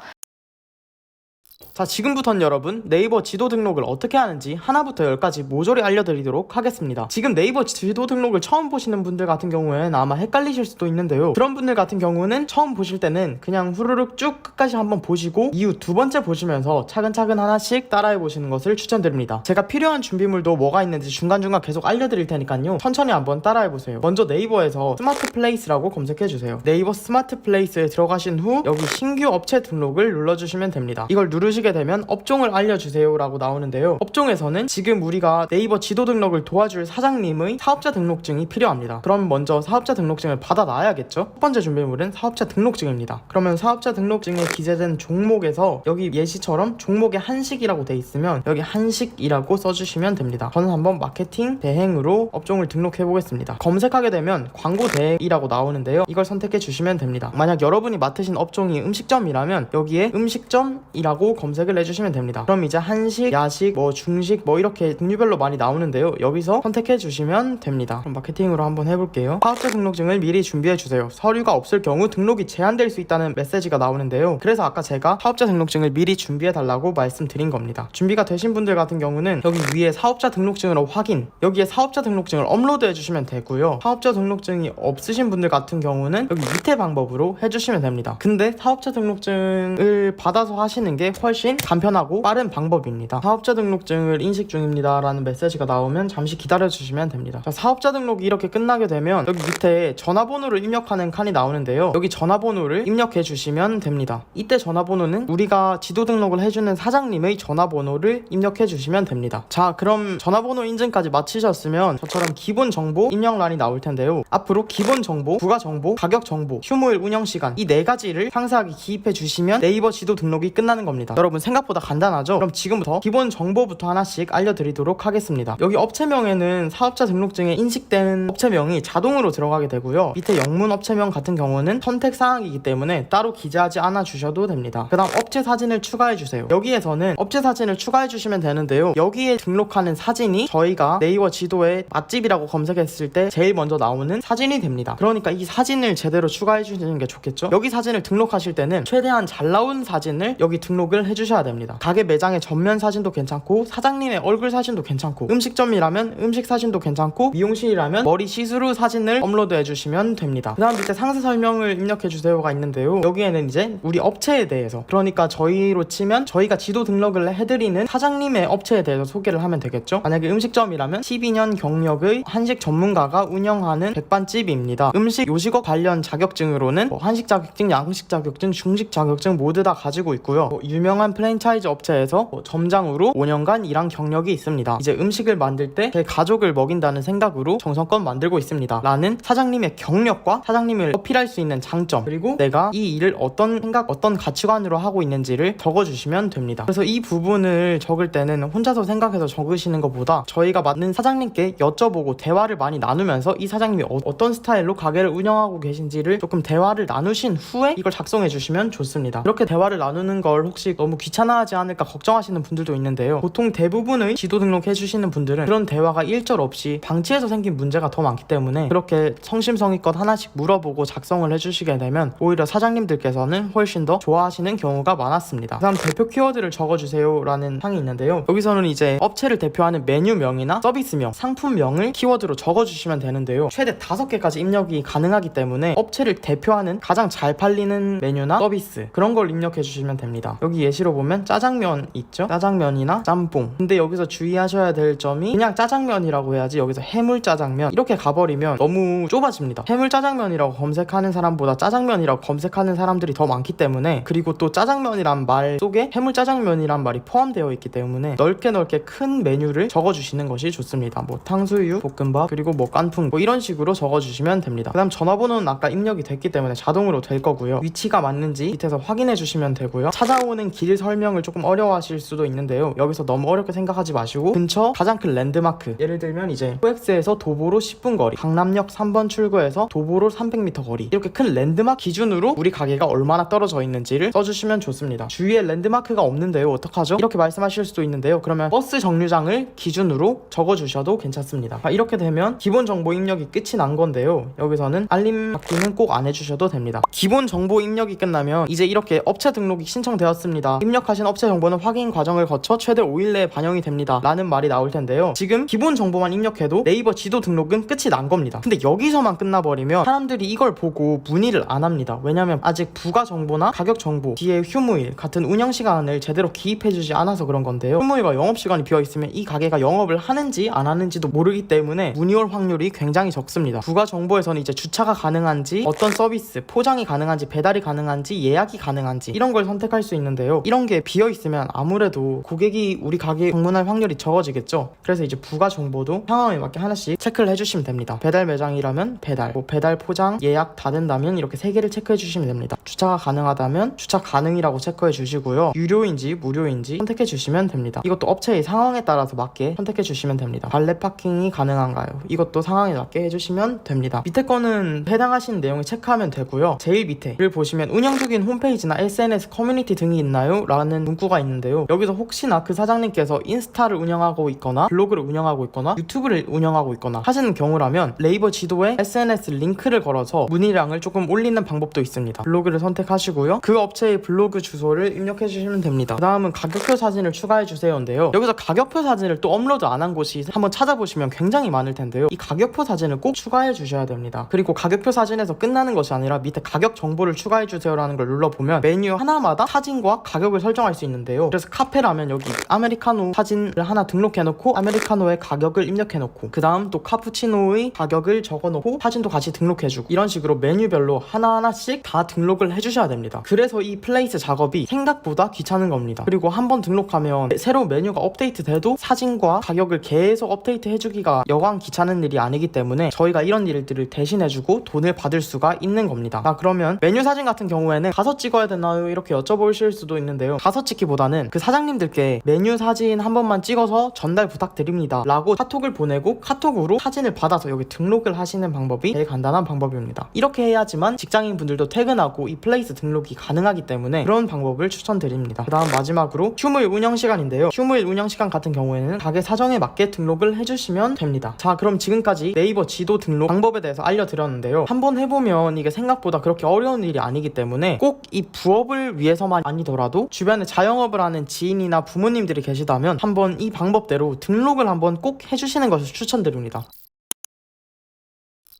자, 지금부턴 여러분 네이버 지도 등록을 어떻게 하는지 하나부터 10까지 모조리 알려드리도록 하겠습니다. 지금 네이버 지도 등록을 처음 보시는 분들 같은 경우에는 아마 헷갈리실 수도 있는데요. 그런 분들 같은 경우는 처음 보실 때는 그냥 후루룩 쭉 끝까지 한번 보시고 이후 두 번째 보시면서 차근차근 하나씩 따라해 보시는 것을 추천드립니다. 제가 필요한 준비물도 뭐가 있는지 중간중간 계속 알려드릴 테니까요. 천천히 한번 따라해 보세요. 먼저 네이버에서 스마트 플레이스라고 검색해 주세요. 네이버 스마트 플레이스에 들어가신 후 여기 신규 업체 등록을 눌러주시면 됩니다. 이걸 누르시게 되면 업종을 알려주세요 라고 나오는데요. 업종에서는 지금 우리가 네이버 지도 등록을 도와줄 사장님의 사업자 등록증이 필요합니다. 그럼 먼저 사업자 등록증을 받아놔야겠죠. 첫 번째 준비물은 사업자 등록증입니다. 그러면 사업자 등록증에 기재된 종목에서 여기 예시처럼 종목에 한식이라고 돼 있으면 여기 한식이라고 써주시면 됩니다. 저는 한번 마케팅 대행으로 업종을 등록해 보겠습니다. 검색하게 되면 광고 대행이라고 나오는데요. 이걸 선택해 주시면 됩니다. 만약 여러분이 맡으신 업종이 음식점이라면 여기에 음식점이라고 검색을 해주시면 됩니다. 그럼 이제 한식, 야식, 뭐 중식 뭐 이렇게 종류별로 많이 나오는데요. 여기서 선택해 주시면 됩니다. 그럼 마케팅으로 한번 해볼게요. 사업자 등록증을 미리 준비해 주세요. 서류가 없을 경우 등록이 제한될 수 있다는 메시지가 나오는데요. 그래서 아까 제가 사업자 등록증을 미리 준비해 달라고 말씀드린 겁니다. 준비가 되신 분들 같은 경우는 여기 위에 사업자 등록증으로 확인, 여기에 사업자 등록증을 업로드 해주시면 되고요. 사업자 등록증이 없으신 분들 같은 경우는 여기 밑에 방법으로 해주시면 됩니다. 근데 사업자 등록증을 받아서 하시는 게 훨씬 간편하고 빠른 방법입니다. 사업자 등록증을 인식 중입니다 라는 메시지가 나오면 잠시 기다려 주시면 됩니다. 자, 사업자 등록이 이렇게 끝나게 되면 여기 밑에 전화번호를 입력하는 칸이 나오는데요. 여기 전화번호를 입력해 주시면 됩니다. 이때 전화번호는 우리가 지도 등록을 해주는 사장님의 전화번호를 입력해 주시면 됩니다. 자, 그럼 전화번호 인증까지 마치셨으면 저처럼 기본 정보 입력란이 나올 텐데요. 앞으로 기본 정보, 부가 정보, 가격 정보, 휴무일 운영 시간 이 4가지를 상세하게 기입해 주시면 네이버 지도 등록이 끝나는 겁니다. 여러분 생각보다 간단하죠? 그럼 지금부터 기본 정보부터 하나씩 알려드리도록 하겠습니다. 여기 업체명에는 사업자 등록증에 인식된 업체명이 자동으로 들어가게 되고요. 밑에 영문 업체명 같은 경우는 선택사항이기 때문에 따로 기재하지 않아 주셔도 됩니다. 그 다음 업체 사진을 추가해 주세요. 여기에서는 업체 사진을 추가해 주시면 되는데요. 여기에 등록하는 사진이 저희가 네이버 지도에 맛집이라고 검색했을 때 제일 먼저 나오는 사진이 됩니다. 그러니까 이 사진을 제대로 추가해 주시는 게 좋겠죠? 여기 사진을 등록하실 때는 최대한 잘 나온 사진을 여기 등록을 해주셔야 됩니다. 가게 매장의 전면 사진도 괜찮고 사장님의 얼굴 사진도 괜찮고 음식점이라면 음식 사진도 괜찮고 미용실이라면 머리 시스루 사진을 업로드 해주시면 됩니다. 그 다음 밑에 상세 설명을 입력해주세요가 있는데요. 여기에는 이제 우리 업체에 대해서, 그러니까 저희로 치면 저희가 지도 등록을 해드리는 사장님의 업체에 대해서 소개를 하면 되겠죠. 만약에 음식점이라면 12년 경력의 한식 전문가가 운영하는 백반집입니다. 음식 요식업 관련 자격증으로는 한식 자격증, 양식 자격증, 중식 자격증 모두 다 가지고 있고요. 유명한 프랜차이즈 업체에서 점장으로 5년간 일한 경력이 있습니다. 이제 음식을 만들 때 제 가족을 먹인다는 생각으로 정성껏 만들고 있습니다 라는 사장님의 경력과 사장님을 어필할 수 있는 장점, 그리고 내가 이 일을 어떤 생각, 어떤 가치관으로 하고 있는지를 적어주시면 됩니다. 그래서 이 부분을 적을 때는 혼자서 생각해서 적으시는 것보다 저희가 맞는 사장님께 여쭤보고 대화를 많이 나누면서 이 사장님이 어떤 스타일로 가게를 운영하고 계신지를 조금 대화를 나누신 후에 이걸 작성해 주시면 좋습니다. 이렇게 대화를 나누는 걸 혹시 너무 너무 귀찮아하지 않을까 걱정하시는 분들도 있는데요. 보통 대부분의 지도 등록해주시는 분들은 그런 대화가 일절 없이 방치해서 생긴 문제가 더 많기 때문에 그렇게 성심성의껏 하나씩 물어보고 작성을 해주시게 되면 오히려 사장님들께서는 훨씬 더 좋아하시는 경우가 많았습니다. 그 다음 대표 키워드를 적어주세요 라는 창이 있는데요. 여기서는 이제 업체를 대표하는 메뉴명이나 서비스명, 상품명을 키워드로 적어주시면 되는데요. 최대 5개까지 입력이 가능하기 때문에 업체를 대표하는 가장 잘 팔리는 메뉴나 서비스 그런 걸 입력해 주시면 됩니다. 여기 예시로 보면 짜장면 있죠? 짜장면이나 짬뽕. 근데 여기서 주의하셔야 될 점이 그냥 짜장면이라고 해야지 여기서 해물짜장면 이렇게 가버리면 너무 좁아집니다. 해물짜장면이라고 검색하는 사람보다 짜장면이라고 검색하는 사람들이 더 많기 때문에, 그리고 또 짜장면이란 말 속에 해물짜장면이란 말이 포함되어 있기 때문에 넓게 큰 메뉴를 적어주시는 것이 좋습니다. 뭐 탕수육, 볶음밥, 그리고 뭐 깐풍 뭐 이런 식으로 적어주시면 됩니다. 그 다음 전화번호는 아까 입력이 됐기 때문에 자동으로 될 거고요. 위치가 맞는지 밑에서 확인해 주시면 되고요. 찾아오는 길 설명을 조금 어려워하실 수도 있는데요. 여기서 너무 어렵게 생각하지 마시고 근처 가장 큰 랜드마크, 예를 들면 이제 코엑스에서 도보로 10분 거리, 강남역 3번 출구에서 도보로 300m 거리, 이렇게 큰 랜드마크 기준으로 우리 가게가 얼마나 떨어져 있는지를 써주시면 좋습니다. 주위에 랜드마크가 없는데요, 어떡하죠? 이렇게 말씀하실 수도 있는데요. 그러면 버스 정류장을 기준으로 적어주셔도 괜찮습니다. 이렇게 되면 기본 정보 입력이 끝이 난 건데요. 여기서는 알림 받기는 꼭 안 해주셔도 됩니다. 기본 정보 입력이 끝나면 이제 이렇게 업체 등록이 신청되었습니다. 입력하신 업체 정보는 확인 과정을 거쳐 최대 5일 내에 반영이 됩니다 라는 말이 나올 텐데요. 지금 기본 정보만 입력해도 네이버 지도 등록은 끝이 난 겁니다. 근데 여기서만 끝나버리면 사람들이 이걸 보고 문의를 안 합니다. 왜냐면 아직 부가 정보나 가격 정보, 뒤에 휴무일 같은 운영 시간을 제대로 기입해주지 않아서 그런 건데요. 휴무일과 영업시간이 비어있으면 이 가게가 영업을 하는지 안 하는지도 모르기 때문에 문의 올 확률이 굉장히 적습니다. 부가 정보에서는 이제 주차가 가능한지, 어떤 서비스, 포장이 가능한지, 배달이 가능한지, 예약이 가능한지 이런 걸 선택할 수 있는데요. 이런 게 비어있으면 아무래도 고객이 우리 가게에 방문할 확률이 적어지겠죠. 그래서 이제 부가 정보도 상황에 맞게 하나씩 체크를 해주시면 됩니다. 배달 매장이라면 배달, 뭐 배달 포장, 예약 다 된다면 이렇게 3개를 체크해 주시면 됩니다. 주차가 가능하다면 주차 가능이라고 체크해 주시고요. 유료인지 무료인지 선택해 주시면 됩니다. 이것도 업체의 상황에 따라서 맞게 선택해 주시면 됩니다. 발레 파킹이 가능한가요? 이것도 상황에 맞게 해주시면 됩니다. 밑에 거는 해당하시는 내용을 체크하면 되고요. 제일 밑에를 보시면 운영 중인 홈페이지나 SNS 커뮤니티 등이 있나요? 라는 문구가 있는데요. 여기서 혹시나 그 사장님께서 인스타를 운영하고 있거나 블로그를 운영하고 있거나 유튜브를 운영하고 있거나 하시는 경우라면 네이버 지도에 SNS 링크를 걸어서 문의량을 조금 올리는 방법도 있습니다. 블로그를 선택하시고요. 그 업체의 블로그 주소를 입력해 주시면 됩니다. 그 다음은 가격표 사진을 추가해 주세요인데요. 여기서 가격표 사진을 또 업로드 안 한 곳이 한번 찾아보시면 굉장히 많을 텐데요. 이 가격표 사진을 꼭 추가해 주셔야 됩니다. 그리고 가격표 사진에서 끝나는 것이 아니라 밑에 가격 정보를 추가해 주세요라는 걸 눌러보면 메뉴 하나마다 사진과 가격을 설정할 수 있는데요. 그래서 카페라면 여기 아메리카노 사진을 하나 등록해놓고 아메리카노의 가격을 입력해놓고, 그 다음 또 카푸치노의 가격을 적어놓고 사진도 같이 등록해주고, 이런 식으로 메뉴별로 하나하나씩 다 등록을 해주셔야 됩니다. 그래서 이 플레이스 작업이 생각보다 귀찮은 겁니다. 그리고 한번 등록하면 새로 메뉴가 업데이트 돼도 사진과 가격을 계속 업데이트 해주기가 여간 귀찮은 일이 아니기 때문에 저희가 이런 일들을 대신해주고 돈을 받을 수가 있는 겁니다. 그러면 메뉴 사진 같은 경우에는 가서 찍어야 되나요? 이렇게 여쭤보실 수도 있는데요. 가서 찍기보다는 그 사장님들께 메뉴 사진 한 번만 찍어서 전달 부탁드립니다 라고 카톡을 보내고 카톡으로 사진을 받아서 여기 등록을 하시는 방법이 제일 간단한 방법입니다. 이렇게 해야지만 직장인 분들도 퇴근하고 이 플레이스 등록이 가능하기 때문에 그런 방법을 추천드립니다. 그 다음 마지막으로 휴무일 운영 시간인데요. 휴무일 운영 시간 같은 경우에는 가게 사정에 맞게 등록을 해주시면 됩니다. 자, 그럼 지금까지 네이버 지도 등록 방법에 대해서 알려드렸는데요. 한번 해보면 이게 생각보다 그렇게 어려운 일이 아니기 때문에 꼭 이 부업을 위해서만 아니더라도 주변에 자영업을 하는 지인이나 부모님들이 계시다면 한번 이 방법대로 등록을 한번 꼭 해주시는 것을 추천드립니다.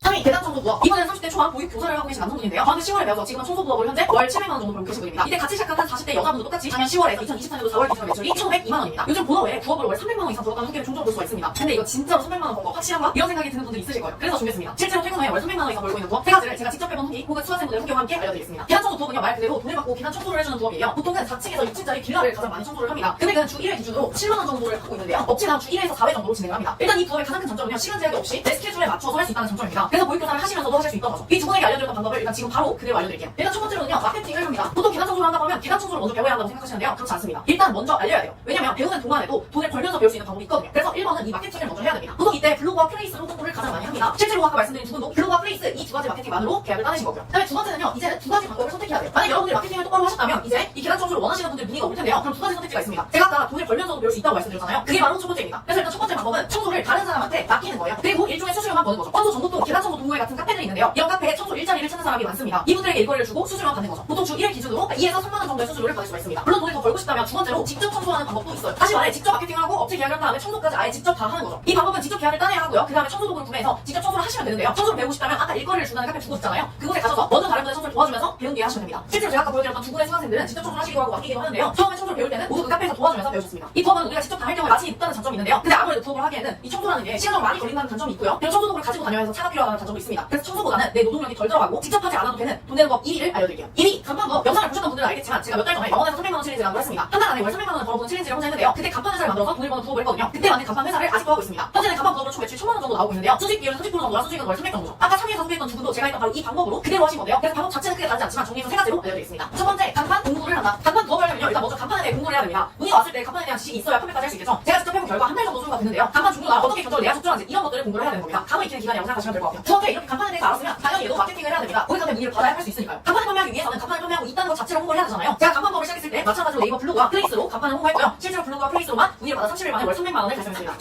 3위 계단 청소 부업. 이번엔 30대 초반 보육 교사를 하고 계신 남성분인데요. 저한테 10월에 배워서 지금은 청소 부업을 현재 월 700만 원 정도 벌고 계신 분입니다. 이때 같이 시작한 40대 여자분도 똑같이 작년 10월에서 2024년도 4월 기준 매출이 2,502만 원입니다. 요즘 본업 외에 부업으로 월 300만 원 이상 벌었다는 후기를 종종 볼 수가 있습니다. 근데 이거 진짜로 300만 원 번 거 확실한가? 이런 생각이 드는 분들이 있으실 거예요. 그래서 준비했습니다. 실제로 퇴근 후에 월 300만 원 이상 벌고 있는 부업 3가지를 제가 직접 해본 후기 혹은 수강생분들 후기와 함께 알려드리겠습니다. 계단 청소 부업은요, 말 그대로 돈을 받고 계단 청소를 해주는 부업이에요. 보통은 4층에서 6층짜리 빌라를 가장 많이 청소를 합니다. 금액은 주 1회 기준으로 7만 원 정도를 받고 있는데요. 업체당 주 1회에서 4회 정도로 진행을 합니다. 일단 이 부업의 가장 큰 장점은요, 시간 제약이 없이 내 스케줄에 맞춰서 할 수 있다는 장점입니다. 그래서 보육교사를 하시면서도 하실 수 있던 거죠. 이 두 분에게 알려드렸던 어떤 방법을 일단 지금 바로 그대로 알려드릴게요. 일단 첫 번째로는요, 마케팅을 합니다. 보통 계단 청소를 한다고 하면 계단 청소를 먼저 배워야 한다고 생각하시는데요. 그렇지 않습니다. 일단 먼저 알려야 돼요. 왜냐면 배우는 동안에도 돈을 벌면서 배울 수 있는 방법이 있거든요. 그래서 1번은 이 마케팅을 먼저 해야 됩니다. 보통 이때 블로그와 플레이스로 홍보를 가장 많이 합니다. 실제로 아까 말씀드린 두 분도 블로그와 플레이스 이 두 가지 마케팅만으로 계약을 따내신 거고요. 그다음에 두 번째는요, 이제는 두 가지 방법을 선택해야 돼요. 만약 여러분들이 마케팅을 똑바로 하셨다면 이제 이 계단 청소를 원하시는 분들 문의가 올 텐데요. 그럼 두 가지 선택지가 있습니다. 제가 아까 돈을 벌면서도 배울 수 있다고 말씀드렸잖아요. 그게 바로 첫 번째입니다. 그래서 일단 첫 번째 방법은 청소를 다른 사람한테 맡기는 거예요. 그리고 일종의 수수료만 버는 거죠. 청소 전문동, 계단 청소 동호회 같은 카페들이 있는데요. 이런 카페에 청소 일자리를 찾는 사람이 많습니다. 이분들에게 일거리를 주고 수수료만 받는 거죠. 보통 주 1회 기준으로 2에서 3만 원 정도의 수수료를 받을 수가 있습니다. 물론 돈을 더 벌고 싶다면 두 번째로 직접 청소하는 방법도 있어요. 다시 말해 직접 마케팅하고 업체 계약을 한 다음에 청소까지 아예 직접 다 하는 거죠. 이 방법은 직접 계약을 따내야 하고요. 그 다음에 청소도구를 구매해서 직접 청소를 하시면 되는데요. 청소를 배우고 싶다면 아까 일거리를 준다는 카페 두곳 있잖아요. 그곳에 가셔서 먼저 다른 분의 청소를 도와주면서 배운 뒤에 하시면 됩니다. 실제로 제가 아까 보여드렸던 두 분의 수강생들은 직접 청소를 하시기도 하고 맡기기도 하는데요. 처음에 청소를 배울 때는 모두 그 카페에서 도와주면서 배우셨습니다. 이 부업은 우리가 직접 다 할 경우에 자신이 높다는 장점이 있는데요. 근데 아무래도 부업을 하기에는 이 청소라는 게 시간적으로 많이 걸린다는 단점이 있고요. 그리고 청소도구를 가지고 다녀야 해서 차가 필요하다는 단점도 있습니다. 그래서 청소보다는 내 노동력이 덜 들어가고 직접 하지 않아도 되는 돈 되는 법 1위를 알려드릴게요. 1위 간판부업. 영상을 보셨던 분들은 알겠지만 제가 몇 달 전에 영원에서 300만 원 챌린지라고 했습니다. 한 달 안에 월 300만 원을 벌어보는 챌린지를 혼자 했는데요. 그때 간판 회사를 만들어서 돈을 버는 부업을 했거든요. 그때 만든 간판 회사를 아직도 하고 있습니다. 현재는 간판 부업으로 총 매출 1000만 원 정도 나오고 있는데요. 수직 비율은 30% 정도라 수직은 월 300 정도죠. 아까 3위에서 소개했던 두 분도 제가 했던 바로 이 방법으로 그대로 하신 건데요. 그래서 방법 자체는 크게 다르지 않지만 정리해서 세 가지로 알려드리겠습니다. 첫 번째, 간판 공부를 한다. 간판 부업을 하려면요, 일단 먼저 간판에 대해 공부를 해야 됩니다. 문의가 왔을 때 간판에 대한 지식이 있어야 판매까지 할 수 있겠죠. 제가 직접 해본 결과 한 달 정도 소요가 됐는데요. 간판 중요나 어떻게 견적을 내야 적절한지 이런 것들을 공부를 해야 되는 겁니다. 감을 익히는 기간이라고 생각하시면 될 것 같아요. 두 번째, 이렇게 간판에 대해서 알았으면 당연히 얘도 마케팅을 해야 됩니다. 고객한테 문의를 받아야 할 수 있으니까요. 간판을 판매하기 위해서는 간판을 판매하고 있다는 것 자체를 홍보를 해야 되잖아요. 제가 간판 부업을 시작했을 때 마찬가지로 네이버 블로그와 플레이스로 간판을 홍보했고요. 실제로 블로그와 플레이스로만 문의를 받아 30일 만에 월 300만 원을 달성했습니다.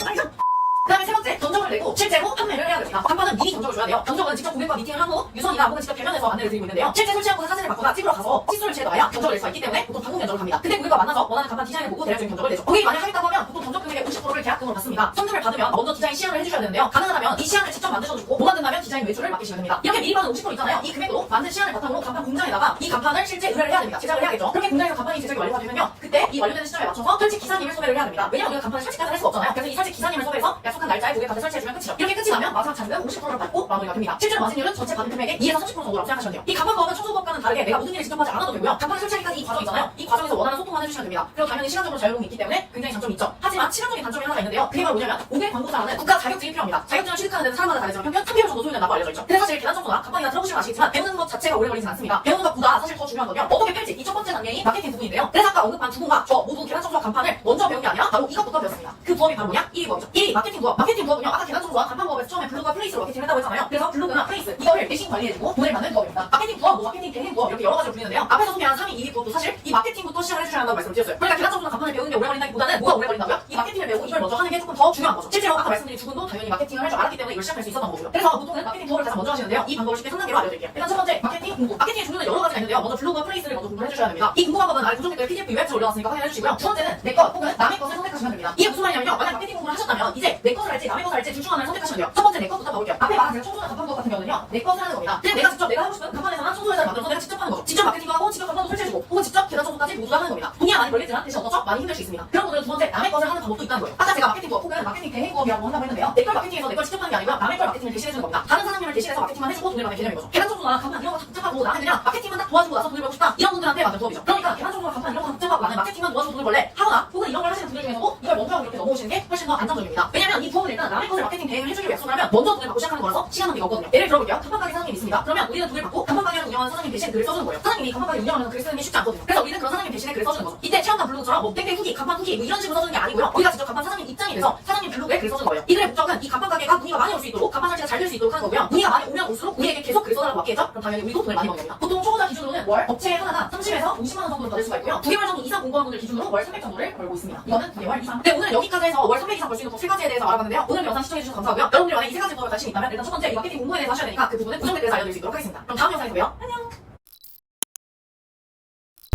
그 다음에 세 번째, 견적을 내고 실제로 판매를 해야 됩니다. 간판은 미리 견적을 줘야 돼요. 견적은 직접 고객과 미팅을 한 후 유선이나 혹은 직접 대면에서 안내를 드리고 있는데요. 실제 설치한 곳에 사진을 받거나 찍으러 가서 치수를 재놔야 견적을 낼 수가 있기 때문에 보통 방문 견적을 합니다. 근데 고객과 만나서 원하는 간판 디자인을 보고 대략적인 견적을 내죠. 고객이 만약 하겠다고 하면 보통 견적 금액의 50%를 계약금으로 받습니다. 선금을 받으면 먼저 디자인 시안을 해주셔야 되는데요. 가능하다면 이 시안을 직접 만드셔주고 못 만든다면 디자인 외출을 맡기시면 됩니다. 이렇게 미리 받은 50% 있잖아요. 이 금액으로 만든 시안을 바탕으로 간판 공장에다가 이 간판을 실제 의뢰를 해야 됩니다. 제작을 해야겠죠. 그렇게 공장에서 간판이 제작이 완료가 되면요. 그때 이 완료되는 시점에 맞춰서 설치 기사님을 섭외를 해야 됩니다. 왜냐면 우리가 간판을 설치까지 할 수가 없잖아요. 그래서 이 설치 기사님을 섭외해서 약속한 날짜에 고객한테 설치해주면 끝이죠. 이렇게 끝이 나면 마지막 잔금 50%를 받고 마무리가 됩니다. 실제로 마진율은 전체 받은 금액의 2에서 30% 정도라고 생각하시면 돼요. 이 간판법은 청소법과는 다르게 내가 모든 일을 직접 하지 않아도 되고요. 간판을 설치하기까지 이 과정 있잖아요. 이 과정에서 원하는 소통만 해주시면 됩니다. 그리고 당연히 시간적으로 자유로움이 있기 때문에 굉장히 장점이 있죠. 하지만 시간적인 단점이 하나 있는데요. 그게 바로 뭐냐면 고객 광고사라는 국가 자격증이 필요합니다. 자격증을 취득하는 데는 사람마다 다르지만 평균 3개월 정도 소요된다고 알려져 있죠. 근데 사실 계단 청소나 간판이나 들어보시면 아시겠지만 배우는 것 자체가 오래 걸리진 않습니다. 배우는 것보다 사실 더 중요한 건요. 어떻게 펼지 이 첫 번째 단계인 마케팅 부분인데요. 그래서 아까 언급한 두 분과 저 모두 계단 청소와 간판을 먼저 배운 게 아니라 바로 이것부터 배웠습니다. 그 부업이 바로 뭐냐? 1위 부업이죠. 1위 마케팅 부업. 마케팅 부업은요. 아까 계단 청소와 간판 부업에서 처음에 블로그와 플레이스로 마케팅을 했다고 했잖아요. 그래서 블로그나 플레이스 이거를 대신 관리해주고 돈을 받는 부업입니다. 마케팅 부업, 마케팅 대행 부업 이렇게 여러 가지로 불리는데요. 앞에서 소개한 3위, 2위 부업도 사실 이 마케팅부터 시작을 해주셔야 한다고 말씀을 드렸어요. 그러니까 계단 청소나 간판을 배우는 게 오래 걸린다기보다는 뭐가 오래 걸린다고요? 이 마케팅을 배우고 이걸 먼저 하는 게 조금 더 중요한 거죠. 실제로 아까 말씀드린 두 분도 당연히 마케팅을 할 줄 알았기 때문에 이걸 시작할 수 있었던 거고요. 그래서 보통은 마케팅 부업을 가장 먼저 하시는데요. 이 방법을 쉽게 3단계로 알려드릴게요. 일단 첫 번째, 마케팅 공부. 마케팅의 종류는 여러 가지가 있는데요. 먼저 블로그와 플레이스를 먼저 공부를 해주셔야 됩니다. 이 공부 방법은 아래 고정 댓글 PDF 웹에 올려놨으니까 확인해 주시고요. 두 번째는 내 것 혹은 남의 것을 선택하시면 됩니다. 이게 무슨 말이냐면요. 만약 마케팅 공부를 하셨다면 이제 내 것을 할지 남의 것을 할지 둘 중 하나를 선택하시면 돼요. 첫 번째 내 것부터 봐볼게요. 앞에 말한 제가 청소나 간판 부업 같은 경우는요. 내 것을 하는 겁니다. 그냥 내가 직접 내가 하고 싶은 간판에서나 청소 회사를 만들어서 내가 직접 하는 거죠. 직접 마케팅도 하고 직접 간판도 설치해주고 혹은 직접 계단 청소까지 모두가 하는 겁니다. 돈이 많이 걸리지만 대신 어떻죠? 많이 힘들 수 있습니다. 그런 분들은 두 번째 남의 것을 하는 방법도 있다는 거예요. 아까 제가 마케팅 부업 혹은 마케팅 대행 부업이라고 한다고 했는데요. 내 걸 마케팅해서 내 걸 직접 하는 게 아니고요. 남의 걸 마케팅을 대신해주는 겁니다. 다른 사장님을 대신해서 마케팅만 해주고 돈을 받는 개념인 거죠. 계단 청소나 간판 이런 거 다 복잡하고 나는 그냥 마케팅만 딱 도와주고 나서 돈을 벌고 싶다. 이런 분들한테 맞는 부업이죠. 그러니까 계단 청소나 간판 이런 거 다 복잡하고 나는 마케팅만 도와주고 돈을 벌래 하거나 혹은 이런 걸 하시는 분들 중에서도 이걸 먼저 하고 이렇게 넘어오시는 게 훨씬 더 안정적입니다. 왜냐면 이 부업은 일단 남의 것을 마케팅 대행을 해주기로 약속을 하면 먼저 돈을 받고 시작하는 거라서 시간 낭비가 없거든요. 예를 들어볼게요. 간판 가게 사장님이 있습니다. 그러면 우리는 돈을 받고 간판 가게를 운영하는 사장님 대신 글을 써주는 거예요. 사장님이 간판 가게 운영하면서 글을 쓰는 게 쉽지 않거든요. 그래서 우리는 그런 사장님 대신에 글을 써주는 거죠. 이때 체험단 블로그처럼 뭐 땡땡 후기, 간판 후기 뭐 이런 식으로 써주는 게 아니고요. 우리가 직접 간판 사장님 입장이 돼서 사장님 블로그에 글을 써주는 거예요. 이 글의 목적은 이 간판 가게가 문의가 많이 올 수 있도록 간판 설치가 잘 될 수 있도록 하는 거고요. 문의가 많이 오면 올수록 우리에게 계속 글을 써달라고 맡기겠죠? 그럼 당연히 우리도 돈을 많이 버는 겁니다. 보통 초보자 기준으로는 월 업체 하나당 30에서 50만 원 정도를 받을 수가 있고요. 9개월 정도 이상 공부한 분들 기준으로 월 300 정도를 벌고 있습니다. 이거는 9개월 이상. 네, 오늘 여기까지 해서 월 300 이상 벌 수 있는 법 3가지에 대해서 알아봤는데요. 오늘 영상 시청해주셔서 감사하고요. 여러분들이 만약 이 3가지 법에 관심이 있다면 일단 첫 번째 이 마케팅 공부에 대해서 하셔야 되니까 그 부분은 고정 댓글에서 알려드릴 수 있도록 하겠습니다. 그럼 다음 영상에서 봬요. 안녕.